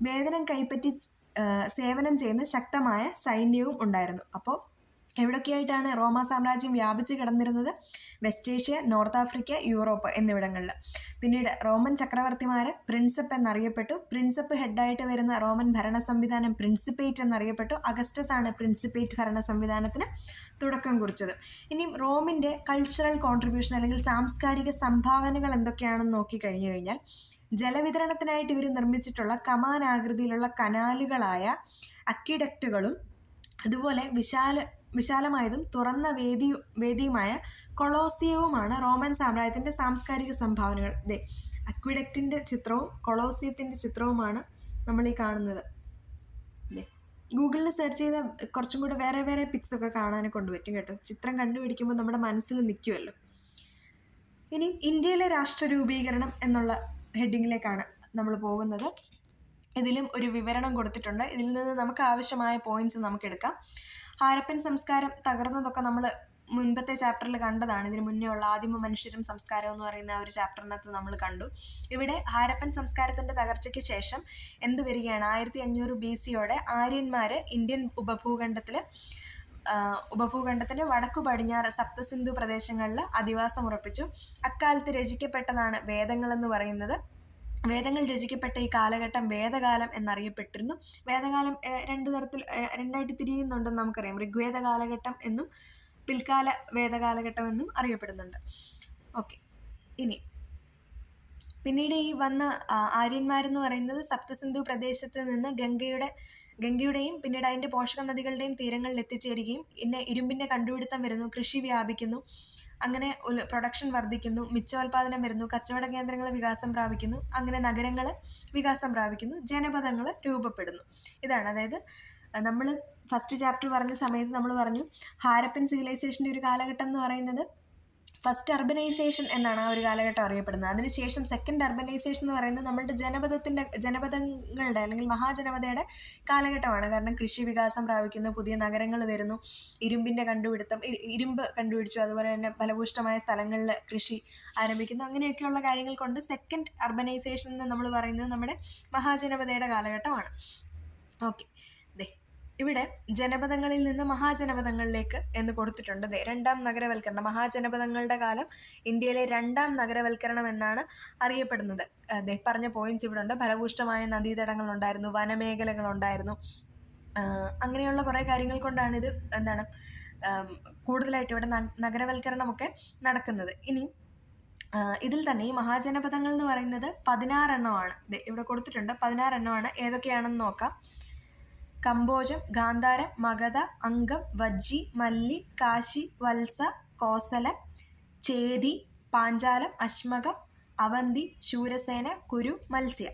വേതനം കൈപ്പറ്റി സേവനം ചെയ്യുന്ന ശക്തമായ സൈന്യവും ഉണ്ടായിരുന്നു. അപ്പോൾ എവിടൊക്കെയായിട്ടാണ് റോമ സാമ്രാജ്യം വ്യാപിച്ച് കിടന്നിരുന്നത്? West Asia, north Africa, Europe എന്നിവിടങ്ങളിൽ. പിന്നീട് റോമൻ ചക്രവർത്തിമാർ പ്രിൻസിപ്പ് എന്നറിയപ്പെട്ടു. പ്രിൻസിപ്പ് ഹെഡായിട്ട് വരുന്ന റോമൻ ഭരണ സംവിധാനം പ്രിൻസിപ്പേറ്റ് എന്നറിയപ്പെട്ടു. അഗസ്റ്റസ് ആണ് പ്രിൻസിപ്പേറ്റ് ഭരണ സംവിധാനത്തിന് തുടക്കം കുറിച്ചത്. ഇനിയും റോമിൻ്റെ കൾച്ചറൽ കോൺട്രിബ്യൂഷൻ അല്ലെങ്കിൽ സാംസ്കാരിക സംഭാവനകൾ എന്തൊക്കെയാണെന്ന് നോക്കിക്കഴിഞ്ഞു കഴിഞ്ഞാൽ ജലവിതരണത്തിനായിട്ട് ഇവർ നിർമ്മിച്ചിട്ടുള്ള കമാനാകൃതിയിലുള്ള കനാലുകളായ അക്വിഡക്റ്റുകളും അതുപോലെ വിശാലമായതും തുറന്ന വേദിയുമായ കൊളോസിയവുമാണ് റോമൻ സാമ്രാജ്യത്തിൻ്റെ സാംസ്കാരിക സംഭാവനകൾ. അക്വിഡക്റ്റിൻ്റെ ചിത്രവും കൊളോസിയത്തിൻ്റെ ചിത്രവുമാണ് നമ്മൾ ഈ കാണുന്നത്. ഗൂഗിളിൽ സെർച്ച് ചെയ്ത കുറച്ചും കൂടെ വേറെ പിക്സൊക്കെ കാണാനെ കൊണ്ടുപറ്റും കേട്ടോ. ചിത്രം കണ്ടുപിടിക്കുമ്പോൾ നമ്മുടെ മനസ്സിൽ നിൽക്കുമല്ലോ. ഇനി ഇന്ത്യയിലെ രാഷ്ട്ര രൂപീകരണം എന്നുള്ള ഹെഡിങ്ങിലേക്കാണ് നമ്മൾ പോകുന്നത്. ഇതിലും ഒരു വിവരണം കൊടുത്തിട്ടുണ്ട്. ഇതിൽ നിന്ന് നമുക്ക് ആവശ്യമായ പോയിന്റ്സ് നമുക്ക് എടുക്കാം. ഹാരപ്പൻ സംസ്കാരം തകർന്നതൊക്കെ നമ്മൾ മുൻപത്തെ ചാപ്റ്ററിൽ കണ്ടതാണ്. ഇതിന് മുന്നേ ഉള്ള ആദിമ മനുഷ്യരും സംസ്കാരം എന്ന് പറയുന്ന ഒരു ചാപ്റ്ററിനകത്ത് നമ്മൾ കണ്ടു. ഇവിടെ ഹാരപ്പൻ സംസ്കാരത്തിന്റെ തകർച്ചയ്ക്ക് ശേഷം എന്ത് വരികയാണ്? 1500 BC ആര്യന്മാർ ഇന്ത്യൻ ഉപഭൂഖണ്ഡത്തിന്റെ വടക്കു പടിഞ്ഞാറ് സപ്തസിന്ധു പ്രദേശങ്ങളിൽ അധിവാസം ഉറപ്പിച്ചു. അക്കാലത്ത് രചിക്കപ്പെട്ടതാണ് വേദങ്ങൾ എന്ന് പറയുന്നത്. വേദങ്ങൾ രചിക്കപ്പെട്ട ഈ കാലഘട്ടം വേദകാലം എന്നറിയപ്പെട്ടിരുന്നു. വേദകാലം രണ്ടായിട്ട് തിരിയുന്നുണ്ടെന്ന് നമുക്കറിയാം. ഋഗ്വേദ കാലഘട്ടം എന്നും പിൽക്കാല വേദകാലഘട്ടം എന്നും അറിയപ്പെടുന്നുണ്ട്. ഓക്കെ, പിന്നീട് ഈ വന്ന ആര്യന്മാരെന്ന് പറയുന്നത് സപ്തസിന്ധു പ്രദേശത്ത് നിന്ന് ഗംഗയുടെയും പിന്നീട് അതിൻ്റെ പോഷക നദികളുടെയും തീരങ്ങളിൽ എത്തിച്ചേരുകയും പിന്നെ ഇരുമ്പിൻ്റെ കണ്ടുപിടുത്തം വരുന്നു, കൃഷി വ്യാപിക്കുന്നു, അങ്ങനെ പ്രൊഡക്ഷൻ വർദ്ധിക്കുന്നു, മിച്ചോൽപാദനം വരുന്നു, കച്ചവട കേന്ദ്രങ്ങൾ വികാസം പ്രാപിക്കുന്നു, അങ്ങനെ നഗരങ്ങൾ വികാസം പ്രാപിക്കുന്നു, ജനപദങ്ങൾ രൂപപ്പെടുന്നു. ഇതാണ്, അതായത് നമ്മൾ ഫസ്റ്റ് ചാപ്റ്റർ പറഞ്ഞ സമയത്ത് നമ്മൾ പറഞ്ഞു ഹാരപ്പൻ സിവിലൈസേഷൻ്റെ ഒരു കാലഘട്ടം എന്ന് പറയുന്നത് ഫസ്റ്റ് അർബനൈസേഷൻ എന്നാണ് ആ ഒരു കാലഘട്ടം അറിയപ്പെടുന്നത്. അതിനുശേഷം സെക്കൻഡ് അർബനൈസേഷൻ എന്ന് പറയുന്നത് നമ്മളുടെ ജനപദങ്ങളുടെ അല്ലെങ്കിൽ മഹാജനപദയുടെ കാലഘട്ടമാണ്. കാരണം കൃഷി വികാസം പ്രാപിക്കുന്നു, പുതിയ നഗരങ്ങൾ വരുന്നു, ഇരുമ്പ് കണ്ടുപിടിച്ചു, അതുപോലെ തന്നെ ഫലഭൂഷ്ടമായ സ്ഥലങ്ങളിൽ കൃഷി ആരംഭിക്കുന്നു. അങ്ങനെയൊക്കെയുള്ള കാര്യങ്ങൾ കൊണ്ട് സെക്കൻഡ് അർബനൈസേഷൻ എന്ന് നമ്മൾ പറയുന്നത് നമ്മുടെ മഹാജനപദയുടെ കാലഘട്ടമാണ്. ഓക്കെ, ഇവിടെ ജനപദങ്ങളിൽ നിന്ന് മഹാജനപദങ്ങളിലേക്ക് എന്ന് കൊടുത്തിട്ടുണ്ട്. രണ്ടാം നഗരവൽക്കരണം, മഹാജനപദങ്ങളുടെ കാലം ഇന്ത്യയിലെ രണ്ടാം നഗരവൽക്കരണം എന്നാണ് അറിയപ്പെടുന്നത്. പറഞ്ഞ പോയിന്റ്സ് ഇവിടെ ഉണ്ട്. ഫലഭൂഷ്ടമായ നദീതടങ്ങളുണ്ടായിരുന്നു, വനമേഖലകളുണ്ടായിരുന്നു, അങ്ങനെയുള്ള കുറേ കാര്യങ്ങൾ കൊണ്ടാണ് ഇത് കൂടുതലായിട്ട് ഇവിടെ നഗരവൽക്കരണമൊക്കെ നടക്കുന്നത്. ഇനി ഇതിൽ തന്നെ ഈ മഹാജനപദങ്ങൾ എന്ന് പറയുന്നത് 16 എണ്ണമാണ്. ഇവിടെ കൊടുത്തിട്ടുണ്ട് 16 എണ്ണമാണ്. ഏതൊക്കെയാണെന്ന് നോക്കാം. കമ്പോജം, ഗാന്ധാരം, മഗധ, അംഗം, വജ്ജി, മല്ലി, കാശി, വത്സ, കോസലം, ചേതി, പാഞ്ചാലം, അശ്മകം, അവന്തി, ശൂരസേന, കുരു, മത്സ്യ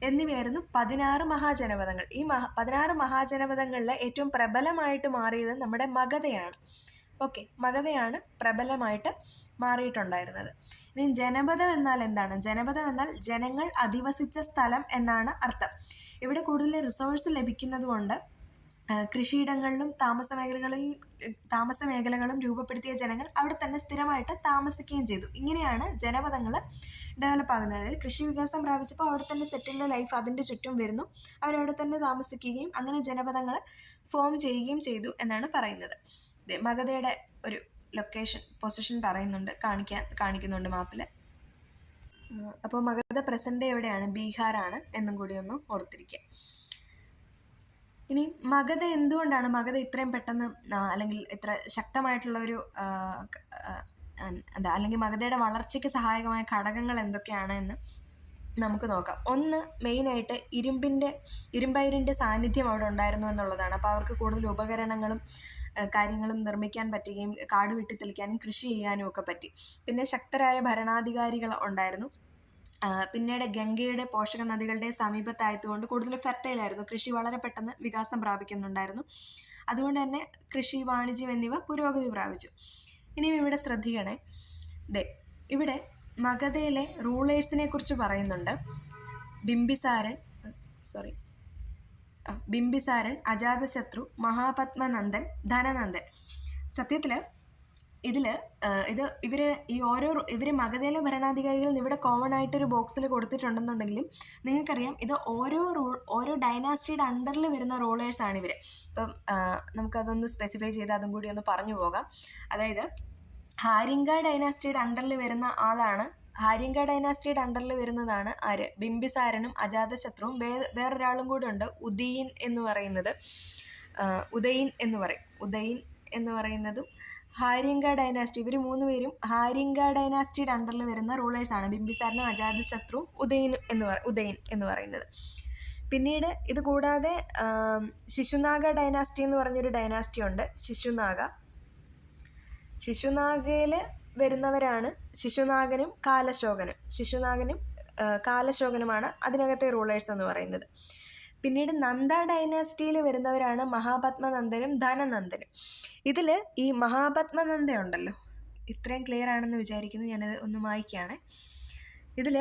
എന്നിവയായിരുന്നു 16 മഹാജനപദങ്ങൾ. ഈ 16 മഹാജനപദങ്ങളിൽ ഏറ്റവും പ്രബലമായിട്ട് മാറിയത് നമ്മുടെ മഗധയാണ്. ഓക്കെ, മഗധയാണ് പ്രബലമായിട്ട് മാറിയിട്ടുണ്ടായിരുന്നത്. ഇനി ജനപദം എന്നാൽ എന്താണ്? ജനപദം എന്നാൽ ജനങ്ങൾ അധിവസിച്ച സ്ഥലം എന്നാണ് അർത്ഥം. ഇവിടെ കൂടുതൽ റിസോഴ്സ് ലഭിക്കുന്നത് കൊണ്ട് കൃഷിയിടങ്ങളിലും താമസ മേഖലകളും രൂപപ്പെടുത്തിയ ജനങ്ങൾ അവിടെ തന്നെ സ്ഥിരമായിട്ട് താമസിക്കുകയും ചെയ്തു. ഇങ്ങനെയാണ് ജനപദങ്ങൾ ഡെവലപ്പ് ആകുന്നത്. അതായത് കൃഷി വികാസം പ്രാപിച്ചപ്പോൾ അവിടെ തന്നെ സെറ്റിൽഡ് ലൈഫ് അതിൻ്റെ ചുറ്റും വരുന്നു, അവരവിടെ തന്നെ താമസിക്കുകയും അങ്ങനെ ജനപദങ്ങൾ ഫോം ചെയ്യുകയും ചെയ്തു എന്നാണ് പറയുന്നത്. മഗധയുടെ ഒരു പൊസിഷൻ പറയുന്നുണ്ട്, കാണിക്കുന്നുണ്ട് മാപ്പിൽ. അപ്പോൾ മഗധ പ്രസന്റ് എവിടെയാണ്? ബീഹാറാണ് എന്നും കൂടി ഒന്ന് ഓർത്തിരിക്കുക. ഇനി മഗധ എന്തുകൊണ്ടാണ് മഗധ ഇത്രയും പെട്ടെന്ന് അല്ലെങ്കിൽ ഇത്ര ശക്തമായിട്ടുള്ള ഒരു അല്ലെങ്കിൽ മഗധയുടെ വളർച്ചയ്ക്ക് സഹായകമായ ഘടകങ്ങൾ എന്തൊക്കെയാണ് എന്ന് നമുക്ക് നോക്കാം. ഒന്ന്, മെയിനായിട്ട് ഇരുമ്പയിരിൻ്റെ സാന്നിധ്യം അവിടെ ഉണ്ടായിരുന്നു എന്നുള്ളതാണ്. അപ്പോൾ അവർക്ക് കൂടുതൽ ഉപകരണങ്ങളും കാര്യങ്ങളും നിർമ്മിക്കാൻ പറ്റുകയും കാട് വെട്ടിത്തെളിക്കാനും കൃഷി ചെയ്യാനും ഒക്കെ പറ്റി. പിന്നെ ശക്തരായ ഭരണാധികാരികൾ ഉണ്ടായിരുന്നു. പിന്നീട് ഗംഗയുടെ പോഷക നദികളുടെ സമീപത്തായതുകൊണ്ട് കൂടുതൽ ഫെർട്ടൈലായിരുന്നു. കൃഷി വളരെ പെട്ടെന്ന് വികാസം പ്രാപിക്കുന്നുണ്ടായിരുന്നു. അതുകൊണ്ട് തന്നെ കൃഷി, വാണിജ്യം എന്നിവ പുരോഗതി പ്രാപിച്ചു. ഇനിയും ഇവിടെ ശ്രദ്ധിക്കണേ, ഇവിടെ മഗധയിലെ റൂളേഴ്സിനെ കുറിച്ച് പറയുന്നുണ്ട്. ബിംബിസാരൻ, അജാതശത്രു, മഹാപത്മനന്ദൻ, ധനനന്ദൻ. സത്യത്തിൽ ഇവർ മഗധയിലെ ഭരണാധികാരികൾ ഇവിടെ കോമൺ ആയിട്ടൊരു ബോക്സിൽ കൊടുത്തിട്ടുണ്ടെന്നുണ്ടെങ്കിലും നിങ്ങൾക്കറിയാം ഇത് ഓരോ ഡൈനാസ്റ്റിയുടെ അണ്ടറിൽ വരുന്ന റൂളേഴ്സാണ് ഇവർ. ഇപ്പം നമുക്കതൊന്ന് സ്പെസിഫൈ ചെയ്ത് അതും കൂടി ഒന്ന് പറഞ്ഞു പോകാം. അതായത് ഹാരിങ്ക ഡൈനാസ്റ്റിയുടെ അണ്ടറിൽ വരുന്ന ആളാണ്, ഹാരിങ്ക ഡൈനാസ്റ്റിയുടെ അണ്ടറിൽ വരുന്നതാണ് ആര്? ബിംബിസാരനും അജാതശത്രുവും. വേറൊരാളും കൂടെ ഉണ്ട്, ഉദയൻ എന്ന് പറയുന്നതും ഹാരിങ്ക ഡൈനാസ്റ്റി. ഇവർ 3 പേരും ഹാരിങ്ക ഡൈനാസ്റ്റിയുടെ അണ്ടറിൽ വരുന്ന റൂളേഴ്സാണ്. ബിംബിസാരനും അജാതശത്രുവും ഉദയൻ എന്ന് പറയുന്നത്. പിന്നീട് ഇത് കൂടാതെ ശിശുനാഗ ഡൈനാസ്റ്റി എന്ന് പറഞ്ഞൊരു ഡൈനാസ്റ്റി ഉണ്ട്. ശിശുനാഗയിൽ വരുന്നവരാണ് ശിശുനാഗനും കാലശോകനുമാണ് അതിനകത്തെ റൂളേഴ്സ് എന്ന് പറയുന്നത്. പിന്നീട് നന്ദ ഡൈനാസ്റ്റിയിൽ വരുന്നവരാണ് മഹാപത്മനന്ദനും ധനനന്ദനും. ഇതിൽ ഈ മഹാപത്മനന്ദ ഉണ്ടല്ലോ, ഇത്രയും ക്ലിയർ ആണെന്ന് വിചാരിക്കുന്നു. ഞാനത് ഒന്ന് വായിക്കുകയാണ്. ഇതിൽ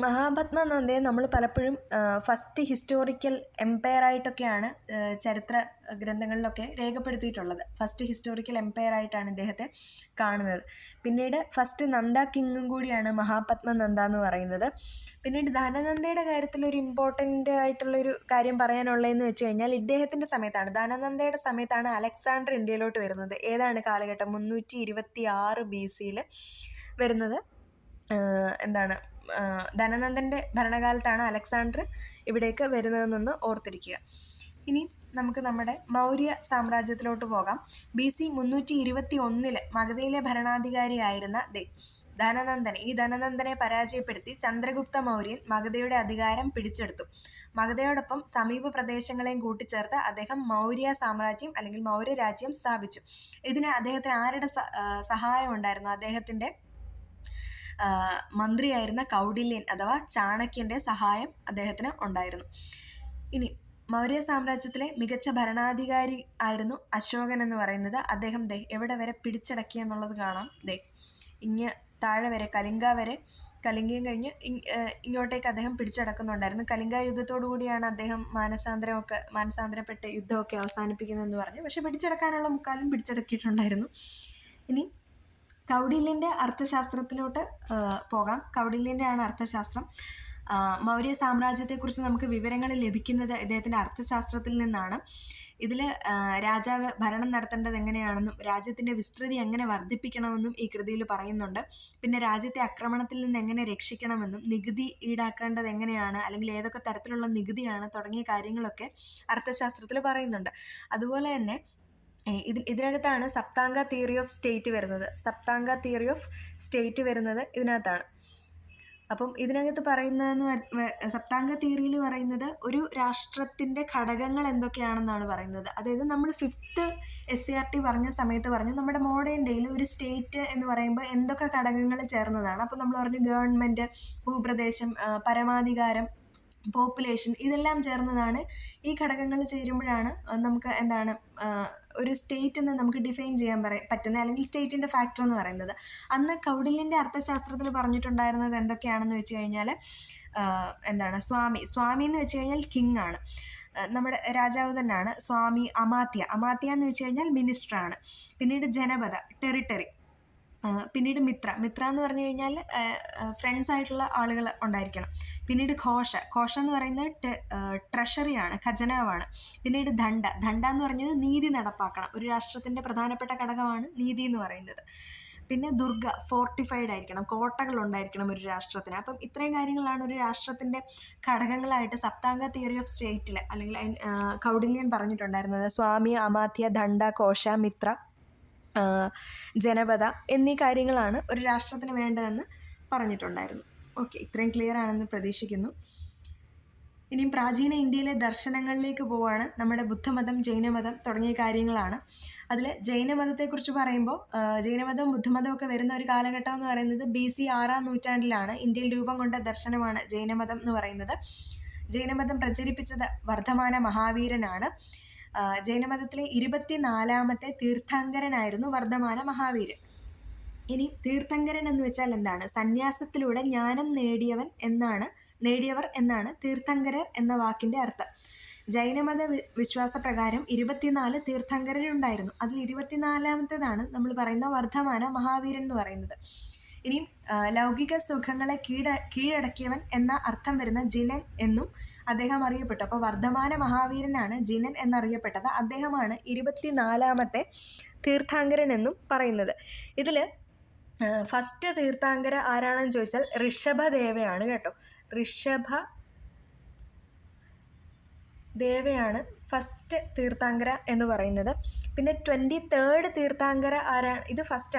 മഹാപത്മനന്ദയെ നമ്മൾ പലപ്പോഴും ഫസ്റ്റ് ഹിസ്റ്റോറിക്കൽ എംപയർ ആയിട്ടൊക്കെയാണ് ചരിത്ര ഗ്രന്ഥങ്ങളിലൊക്കെ രേഖപ്പെടുത്തിയിട്ടുള്ളത്. ഫസ്റ്റ് ഹിസ്റ്റോറിക്കൽ എംപയർ ആയിട്ടാണ് ഇദ്ദേഹത്തെ കാണുന്നത്. പിന്നീട് ഫസ്റ്റ് നന്ദ കിങ്ങും കൂടിയാണ് മഹാപത്മനന്ദ എന്ന് പറയുന്നത്. പിന്നീട് ധനനന്ദയുടെ കാര്യത്തിൽ ഒരു ഇമ്പോർട്ടൻ്റ് ആയിട്ടുള്ളൊരു കാര്യം പറയാനുള്ളതെന്ന് വെച്ച് കഴിഞ്ഞാൽ ഇദ്ദേഹത്തിൻ്റെ സമയത്താണ്, ധനനന്ദയുടെ സമയത്താണ് അലക്സാണ്ടർ ഇന്ത്യയിലോട്ട് വരുന്നത്. ഏതാണ് കാലഘട്ടം? 326 BC വരുന്നത്. ധനനന്ദൻ്റെ ഭരണകാലത്താണ് അലക്സാണ്ടർ ഇവിടേക്ക് വരുന്നതെന്നൊന്ന് ഓർത്തിരിക്കുക. ഇനി നമുക്ക് നമ്മുടെ മൗര്യ സാമ്രാജ്യത്തിലോട്ട് പോകാം. BC 321 മഗധയിലെ ഭരണാധികാരിയായിരുന്ന ഈ ധനനന്ദനെ പരാജയപ്പെടുത്തി ചന്ദ്രഗുപ്ത മൗര്യൻ മഗധയുടെ അധികാരം പിടിച്ചെടുത്തു. മഗധയോടൊപ്പം സമീപ പ്രദേശങ്ങളെയും കൂട്ടിച്ചേർത്ത് അദ്ദേഹം മൗര്യ സാമ്രാജ്യം അല്ലെങ്കിൽ മൗര്യ രാജ്യം സ്ഥാപിച്ചു. ഇതിന് അദ്ദേഹത്തിന് ആരുടെ സഹായം ഉണ്ടായിരുന്നു? അദ്ദേഹത്തിൻ്റെ മന്ത്രിയായിരുന്ന കൗടില്യൻ അഥവാ ചാണക്യൻ്റെ സഹായം അദ്ദേഹത്തിന് ഉണ്ടായിരുന്നു. ഇനി മൗര്യ സാമ്രാജ്യത്തിലെ മികച്ച ഭരണാധികാരി ആയിരുന്നു അശോകൻ എന്ന് പറയുന്നത്. അദ്ദേഹം എവിടെ വരെ പിടിച്ചടക്കി എന്നുള്ളത് കാണാം. ഇങ്ങ് താഴെ വരെ, കലിംഗയും കഴിഞ്ഞ് ഇങ്ങോട്ടേക്ക് അദ്ദേഹം പിടിച്ചടക്കുന്നുണ്ടായിരുന്നു. കലിംഗ യുദ്ധത്തോടു കൂടിയാണ് അദ്ദേഹം മാനസാന്തരപ്പെട്ട് യുദ്ധമൊക്കെ അവസാനിപ്പിക്കുന്നതെന്ന് പറഞ്ഞു. പക്ഷെ പിടിച്ചടക്കാനുള്ള മുക്കാലും പിടിച്ചടക്കിയിട്ടുണ്ടായിരുന്നു. ഇനി കൗടില്യൻ്റെ അർത്ഥശാസ്ത്രത്തിലോട്ട് പോകാം. കൗടില്യൻ്റെ ആണ് അർത്ഥശാസ്ത്രം. മൗര്യ സാമ്രാജ്യത്തെക്കുറിച്ച് നമുക്ക് വിവരങ്ങൾ ലഭിക്കുന്നത് ഇദ്ദേഹത്തിൻ്റെ അർത്ഥശാസ്ത്രത്തിൽ നിന്നാണ്. ഇതിൽ രാജാവ് ഭരണം നടത്തേണ്ടത് എങ്ങനെയാണെന്നും രാജ്യത്തിൻ്റെ വിസ്തൃതി എങ്ങനെ വർദ്ധിപ്പിക്കണമെന്നും ഈ കൃതിയിൽ പറയുന്നുണ്ട്. പിന്നെ രാജ്യത്തെ ആക്രമണത്തിൽ നിന്ന് എങ്ങനെ രക്ഷിക്കണമെന്നും നികുതി ഈടാക്കേണ്ടത് എങ്ങനെയാണ്, അല്ലെങ്കിൽ ഏതൊക്കെ തരത്തിലുള്ള നികുതിയാണ് തുടങ്ങിയ കാര്യങ്ങളൊക്കെ അർത്ഥശാസ്ത്രത്തിൽ പറയുന്നുണ്ട്. അതുപോലെ തന്നെ ഇതിനകത്താണ് സപ്താംഗ തിയറി ഓഫ് സ്റ്റേറ്റ് വരുന്നത് ഇതിനകത്താണ്. അപ്പം ഇതിനകത്ത് സപ്താംഗ തിയറിയിൽ പറയുന്നത് ഒരു രാഷ്ട്രത്തിൻ്റെ ഘടകങ്ങൾ എന്തൊക്കെയാണെന്നാണ് പറയുന്നത്. അതായത് നമ്മൾ 5th SCERT പറഞ്ഞ സമയത്ത് പറഞ്ഞു നമ്മുടെ മോഡേൺ ഡേയിൽ ഒരു സ്റ്റേറ്റ് എന്ന് പറയുമ്പോൾ എന്തൊക്കെ ഘടകങ്ങൾ ചേർന്നതാണ്. അപ്പോൾ നമ്മൾ പറഞ്ഞു ഗവൺമെൻറ്, ഭൂപ്രദേശം, പരമാധികാരം, പോപ്പുലേഷൻ, ഇതെല്ലാം ചേർന്നതാണ്. ഈ ഘടകങ്ങൾ ചേരുമ്പോഴാണ് നമുക്ക് ഒരു സ്റ്റേറ്റ് എന്ന് നമുക്ക് ഡിഫൈൻ ചെയ്യാൻ പറ്റുന്നത്, അല്ലെങ്കിൽ സ്റ്റേറ്റിൻ്റെ ഫാക്ടർ എന്ന് പറയുന്നത്. അന്ന് കൗടില്യൻ്റെ അർത്ഥശാസ്ത്രത്തിൽ പറഞ്ഞിട്ടുണ്ടായിരുന്നത് എന്തൊക്കെയാണെന്ന് വെച്ച് കഴിഞ്ഞാൽ സ്വാമി എന്ന് വെച്ച് കഴിഞ്ഞാൽ കിങ് ആണ്, നമ്മുടെ രാജാവ് തന്നെയാണ്. സ്വാമി, അമാത്യ എന്ന് വെച്ച് കഴിഞ്ഞാൽ മിനിസ്റ്ററാണ്. പിന്നീട് ജനപദ, ടെറിട്ടറി. പിന്നീട് മിത്ര എന്ന് പറഞ്ഞു കഴിഞ്ഞാൽ ഫ്രണ്ട്സ് ആയിട്ടുള്ള ആളുകൾ ഉണ്ടായിരിക്കണം. പിന്നീട് ഘോഷ എന്ന് പറയുന്നത് ട്രഷറിയാണ്, ഖജനാവാണ്. പിന്നീട് ദണ്ഡ എന്ന് പറഞ്ഞത് നീതി നടപ്പാക്കണം. ഒരു രാഷ്ട്രത്തിൻ്റെ പ്രധാനപ്പെട്ട ഘടകമാണ് നീതി എന്ന് പറയുന്നത്. പിന്നെ ദുർഗ, ഫോർട്ടിഫൈഡ് ആയിരിക്കണം, കോട്ടകൾ ഉണ്ടായിരിക്കണം ഒരു രാഷ്ട്രത്തിന്. അപ്പം ഇത്രയും കാര്യങ്ങളാണ് ഒരു രാഷ്ട്രത്തിൻ്റെ ഘടകങ്ങളായിട്ട് സപ്താംഗ തിയറി ഓഫ് സ്റ്റേറ്റിൽ അല്ലെങ്കിൽ കൗടില്യൻ പറഞ്ഞിട്ടുണ്ടായിരുന്നത്. സ്വാമി, അമാത്യ, ദണ്ഡ, ഘോഷ, മിത്ര, ജനപദ എന്നീ കാര്യങ്ങളാണ് ഒരു രാഷ്ട്രത്തിന് വേണ്ടതെന്ന് പറഞ്ഞിട്ടുണ്ടായിരുന്നു. ഓക്കെ, ഇത്രയും ക്ലിയർ ആണെന്ന് പ്രതീക്ഷിക്കുന്നു. ഇനിയും പ്രാചീന ഇന്ത്യയിലെ ദർശനങ്ങളിലേക്ക് പോവുകയാണ്. നമ്മുടെ ബുദ്ധമതം, ജൈനമതം തുടങ്ങിയ കാര്യങ്ങളാണ്. അതിൽ ജൈനമതത്തെക്കുറിച്ച് പറയുമ്പോൾ ജൈനമതം ബുദ്ധമതമൊക്കെ വരുന്ന ഒരു കാലഘട്ടം എന്ന് പറയുന്നത് BC 6-ാം നൂറ്റാണ്ടിലാണ്. ഇന്ത്യയിൽ രൂപം കൊണ്ട ദർശനമാണ് ജൈനമതം എന്ന് പറയുന്നത്. ജൈനമതം പ്രചരിപ്പിച്ചത് വർദ്ധമാന മഹാവീരനാണ്. ജൈനമതത്തിലെ 24ാമത്തെ തീർത്ഥങ്കരനായിരുന്നു വർദ്ധമാന മഹാവീരൻ. ഇനി തീർത്ഥങ്കരൻ എന്ന് വെച്ചാൽ എന്താണ്? സന്യാസത്തിലൂടെ ജ്ഞാനം നേടിയവർ എന്നാണ് തീർത്ഥങ്കരർ എന്ന വാക്കിൻ്റെ അർത്ഥം. ജൈനമത വിശ്വാസപ്രകാരം 24 തീർത്ഥങ്കരരുണ്ടായിരുന്നു. അതിൽ 24ാമത്തേതാണ് നമ്മൾ പറയുന്ന വർദ്ധമാന മഹാവീരൻ എന്ന് പറയുന്നത്. ഇനിയും ലൗകിക സുഖങ്ങളെ കീഴടക്കിയവൻ എന്ന അർത്ഥം വരുന്ന ജിനൻ എന്നും അദ്ദേഹം അറിയപ്പെട്ടു. അപ്പോൾ വർദ്ധമാന മഹാവീരനാണ് ജിനൻ എന്നറിയപ്പെട്ടത്. അദ്ദേഹമാണ് 24ാമത്തെ തീർത്ഥാങ്കരൻ എന്നും പറയുന്നത്. ഇതിൽ ഫസ്റ്റ് തീർത്ഥാങ്കര ആരാണെന്ന് ചോദിച്ചാൽ ഋഷഭദേവയാണ് കേട്ടോ. ഋഷഭദേവയാണ് ഫസ്റ്റ് തീർത്ഥാങ്കര എന്ന് പറയുന്നത്. പിന്നെ 23rd തീർത്ഥാങ്കര ആരാണ്? ഇത് ഫസ്റ്റ്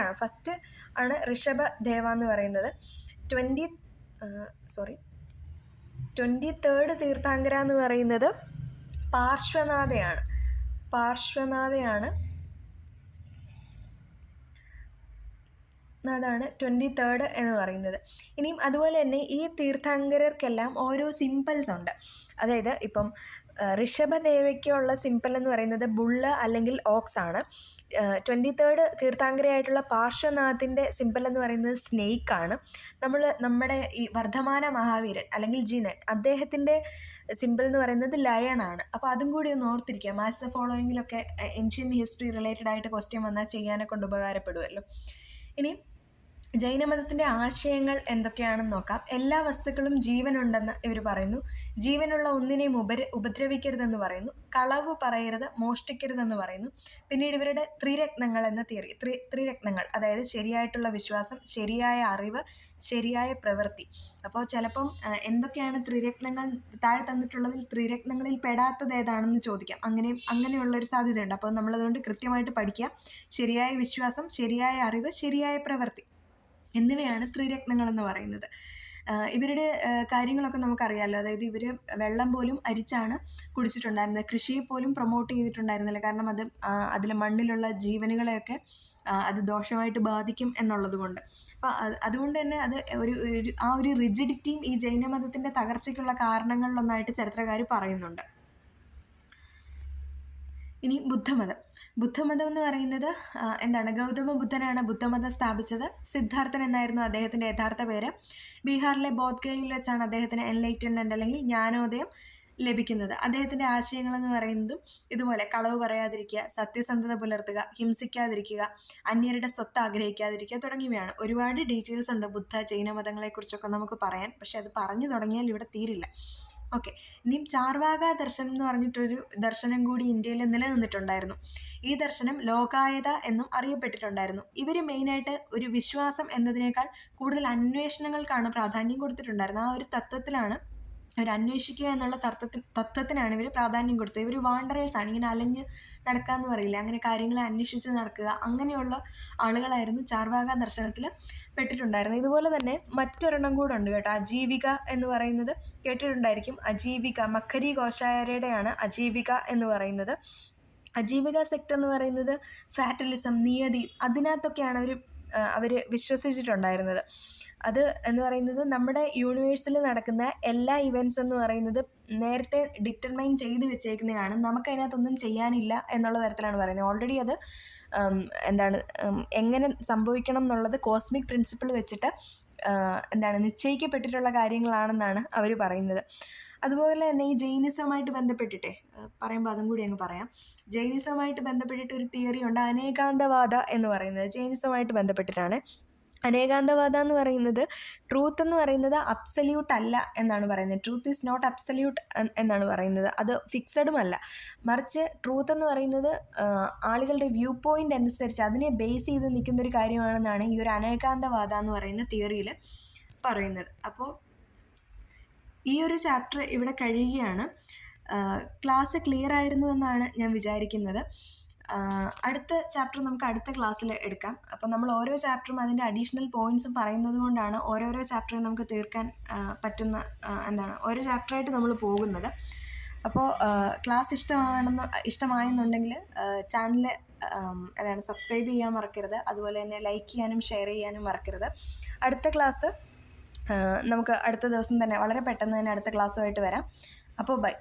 ആണ് ഋഷഭദേവ എന്ന് പറയുന്നത്. 23rd തീർത്ഥാങ്കര എന്ന് പറയുന്നത് പാർശ്വനാഥയാണ്. അതാണ് 23rd എന്ന് പറയുന്നത്. ഇനിയും അതുപോലെ തന്നെ ഈ തീർത്ഥാങ്കരർക്കെല്ലാം ഓരോ സിമ്പിൾസ് ഉണ്ട്. അതായത് ഇപ്പം ഋഷഭദേവയ്ക്കുള്ള സിമ്പിൾ എന്ന് പറയുന്നത് ബുള്ള് അല്ലെങ്കിൽ ഓക്സ് ആണ്. 23rd തീർത്ഥാങ്കരയായിട്ടുള്ള പാർശ്വനാഥിൻ്റെ സിമ്പിൾ എന്ന് പറയുന്നത് സ്നേക്കാണ്. നമ്മുടെ ഈ വർദ്ധമാന മഹാവീരൻ അല്ലെങ്കിൽ ജിനൻ, അദ്ദേഹത്തിൻ്റെ സിമ്പിൾ എന്ന് പറയുന്നത് ലയണാണ്. അപ്പോൾ അതും കൂടി ഒന്ന് ഓർത്തിരിക്കുക. മാത്സ് ദ ഫോളോയിങ്ങിലൊക്കെ ഏൻഷ്യൻ ഹിസ്റ്ററി റിലേറ്റഡ് ആയിട്ട് ക്വസ്റ്റ്യൻ വന്നാൽ ചെയ്യാനെ കൊണ്ട് ഉപകാരപ്പെടുമല്ലോ. ഇനി ജൈനമതത്തിൻ്റെ ആശയങ്ങൾ എന്തൊക്കെയാണെന്ന് നോക്കാം. എല്ലാ വസ്തുക്കളും ജീവനുണ്ടെന്ന് ഇവർ പറയുന്നു. ജീവനുള്ള ഒന്നിനെയും ഉപദ്രവിക്കരുതെന്ന് പറയുന്നു. കളവ് പറയരുത്, മോഷ്ടിക്കരുതെന്ന് പറയുന്നു. പിന്നീട് ഇവരുടെ ത്രിരത്നങ്ങൾ എന്ന തിയറി, ത്രിരത്നങ്ങൾ അതായത് ശരിയായിട്ടുള്ള വിശ്വാസം, ശരിയായ അറിവ്, ശരിയായ പ്രവൃത്തി. അപ്പോൾ ചിലപ്പം എന്തൊക്കെയാണ് ത്രിരത്നങ്ങൾ താഴെ തന്നിട്ടുള്ളതിൽ ത്രിരത്നങ്ങളിൽ പെടാത്തത് ഏതാണെന്ന് ചോദിക്കാം. അങ്ങനെയുള്ളൊരു സാധ്യതയുണ്ട്. അപ്പോൾ നമ്മളതുകൊണ്ട് കൃത്യമായിട്ട് പഠിക്കുക. ശരിയായ വിശ്വാസം, ശരിയായ അറിവ്, ശരിയായ പ്രവൃത്തി എന്നിവയാണ് ത്രിരത്നങ്ങളെന്ന് പറയുന്നത്. ഇവരുടെ കാര്യങ്ങളൊക്കെ നമുക്കറിയാമല്ലോ. അതായത് ഇവർ വെള്ളം പോലും അരിച്ചാണ് കുടിച്ചിട്ടുണ്ടായിരുന്നത്. കൃഷിയെ പോലും പ്രൊമോട്ട് ചെയ്തിട്ടുണ്ടായിരുന്നില്ല. കാരണം അതിലെ മണ്ണിലുള്ള ജീവനുകളെയൊക്കെ അത് ദോഷമായിട്ട് ബാധിക്കും എന്നുള്ളത് കൊണ്ട്. അപ്പോൾ അതുകൊണ്ട് തന്നെ അത് ഒരു റിജിഡിറ്റിയും ഈ ജൈനമതത്തിൻ്റെ തകർച്ചയ്ക്കുള്ള കാരണങ്ങളിലൊന്നായിട്ട് ചരിത്രകാർ പറയുന്നുണ്ട്. ഇനി ബുദ്ധമതം എന്ന് പറയുന്നത് എന്താണ്? ഗൗതമ ബുദ്ധനാണ് ബുദ്ധമതം സ്ഥാപിച്ചത്. സിദ്ധാർത്ഥൻ എന്നായിരുന്നു അദ്ദേഹത്തിൻ്റെ യഥാർത്ഥ പേര്. ബീഹാറിലെ ബോധ്ഗയയിൽ വെച്ചാണ് അദ്ദേഹത്തിന് എൻലൈറ്റൻമെൻറ്റ് അല്ലെങ്കിൽ ജ്ഞാനോദയം ലഭിക്കുന്നത്. അദ്ദേഹത്തിൻ്റെ ആശയങ്ങളെന്ന് പറയുന്നതും ഇതുപോലെ കളവ് പറയാതിരിക്കുക, സത്യസന്ധത പുലർത്തുക, ഹിംസിക്കാതിരിക്കുക, അന്യരുടെ സ്വത്ത് ആഗ്രഹിക്കാതിരിക്കുക തുടങ്ങിയവയാണ്. ഒരുപാട് ഡീറ്റെയിൽസ് ഉണ്ട് ബുദ്ധ ജൈന മതങ്ങളെക്കുറിച്ചൊക്കെ നമുക്ക് പറയാൻ. പക്ഷെ അത് പറഞ്ഞു തുടങ്ങിയാൽ ഇവിടെ തീരില്ല. ഓക്കെ, ഇനിയും ചാർവാക ദർശനം എന്ന് പറഞ്ഞിട്ടൊരു ദർശനം കൂടി ഇന്ത്യയിൽ നിലനിന്നിട്ടുണ്ടായിരുന്നു. ഈ ദർശനം ലോകായത എന്നും അറിയപ്പെട്ടിട്ടുണ്ടായിരുന്നു. ഇവർ മെയിനായിട്ട് ഒരു വിശ്വാസം എന്നതിനേക്കാൾ കൂടുതൽ അന്വേഷണങ്ങൾക്കാണ് പ്രാധാന്യം കൊടുത്തിട്ടുണ്ടായിരുന്നത്. ആ ഒരു തത്വത്തിലാണ് അവർ അന്വേഷിക്കുക എന്നുള്ള തത്വത്തിനാണ് ഇവർ പ്രാധാന്യം കൊടുത്തത്. ഇവർ വാണ്ടറേഴ്സാണ്. ഇങ്ങനെ അലഞ്ഞ് നടക്കാമെന്ന് പറയില്ല, അങ്ങനെ കാര്യങ്ങളെ അന്വേഷിച്ച് നടക്കുക, അങ്ങനെയുള്ള ആളുകളായിരുന്നു ചാർവാക ദർശനത്തിൽ പെട്ടിട്ടുണ്ടായിരുന്നത്. ഇതുപോലെ തന്നെ മറ്റൊരെണ്ണം കൂടെ ഉണ്ട് കേട്ടോ, അജീവിക എന്ന് പറയുന്നത് കേട്ടിട്ടുണ്ടായിരിക്കും. അജീവിക മക്കരി ഘോഷായരുടെയാണ് അജീവിക എന്ന് പറയുന്നത്. അജീവിക സെക്ട് എന്ന് പറയുന്നത് ഫാറ്റലിസം, നിയതി, അതിനകത്തൊക്കെയാണ് അവർ വിശ്വസിച്ചിട്ടുണ്ടായിരുന്നത്. അത് എന്ന് പറയുന്നത് നമ്മുടെ യൂണിവേഴ്സിൽ നടക്കുന്ന എല്ലാ ഇവൻറ്റ്സ് എന്ന് പറയുന്നത് നേരത്തെ ഡിറ്റർമൈൻ ചെയ്ത് വെച്ചേക്കുന്നതാണ്. നമുക്കതിനകത്തൊന്നും ചെയ്യാനില്ല എന്നുള്ള തരത്തിലാണ് പറയുന്നത്. ഓൾറെഡി അത് എങ്ങനെ സംഭവിക്കണം എന്നുള്ളത് കോസ്മിക് പ്രിൻസിപ്പിൾ വെച്ചിട്ട് നിശ്ചയിക്കപ്പെട്ടിട്ടുള്ള കാര്യങ്ങളാണെന്നാണ് അവർ പറയുന്നത്. അതുപോലെ തന്നെ ഈ ജൈനിസവുമായിട്ട് ബന്ധപ്പെട്ടിട്ടേ പറയുമ്പോൾ അതും കൂടി അങ്ങ് പറയാം. ജൈനിസവുമായിട്ട് ബന്ധപ്പെട്ടിട്ട് ഒരു തിയറി ഉണ്ട്, അനേകാന്തവാദ എന്ന് പറയുന്നത്. ജൈനിസവുമായിട്ട് ബന്ധപ്പെട്ടിട്ടാണ്. അനേകാന്തവാദ എന്ന് പറയുന്നത് ട്രൂത്ത് എന്ന് പറയുന്നത് അബ്സല്യൂട്ട് അല്ല എന്നാണ് പറയുന്നത്. ട്രൂത്ത് ഈസ് നോട്ട് അബ്സല്യൂട്ട് എന്നാണ് പറയുന്നത്. അത് ഫിക്സഡും അല്ല, മറിച്ച് ട്രൂത്ത് എന്ന് പറയുന്നത് ആളുകളുടെ വ്യൂ പോയിൻ്റ് അനുസരിച്ച് അതിനെ ബേസ് ചെയ്ത് നിൽക്കുന്ന ഒരു കാര്യമാണെന്നാണ് ഈ ഒരു അനേകാന്തവാദ എന്ന് പറയുന്ന തിയറിയിൽ പറയുന്നത്. അപ്പോൾ ഈ ഒരു ചാപ്റ്റർ ഇവിടെ കഴിയുകയാണ്. ക്ലാസ് ക്ലിയർ ആയിരുന്നു എന്നാണ് ഞാൻ വിചാരിക്കുന്നത്. അടുത്ത ചാപ്റ്റർ നമുക്ക് അടുത്ത ക്ലാസ്സിൽ എടുക്കാം. അപ്പോൾ നമ്മൾ ഓരോ ചാപ്റ്ററും അതിൻ്റെ അഡീഷണൽ പോയിൻറ്റ്സും പറയുന്നത് കൊണ്ടാണ് ഓരോരോ ചാപ്റ്ററും നമുക്ക് തീർക്കാൻ പറ്റുന്ന ഓരോ ചാപ്റ്ററായിട്ട് നമ്മൾ പോകുന്നത്. അപ്പോൾ ക്ലാസ് ഇഷ്ടമായെന്നുണ്ടെങ്കിൽ ചാനൽ സബ്സ്ക്രൈബ് ചെയ്യാൻ മറക്കരുത്. അതുപോലെ തന്നെ ലൈക്ക് ചെയ്യാനും ഷെയർ ചെയ്യാനും മറക്കരുത്. അടുത്ത ക്ലാസ് നമുക്ക് അടുത്ത ദിവസം തന്നെ വളരെ പെട്ടെന്ന് തന്നെ അടുത്ത ക്ലാസ്സുമായിട്ട് വരാം. അപ്പോൾ ബൈ.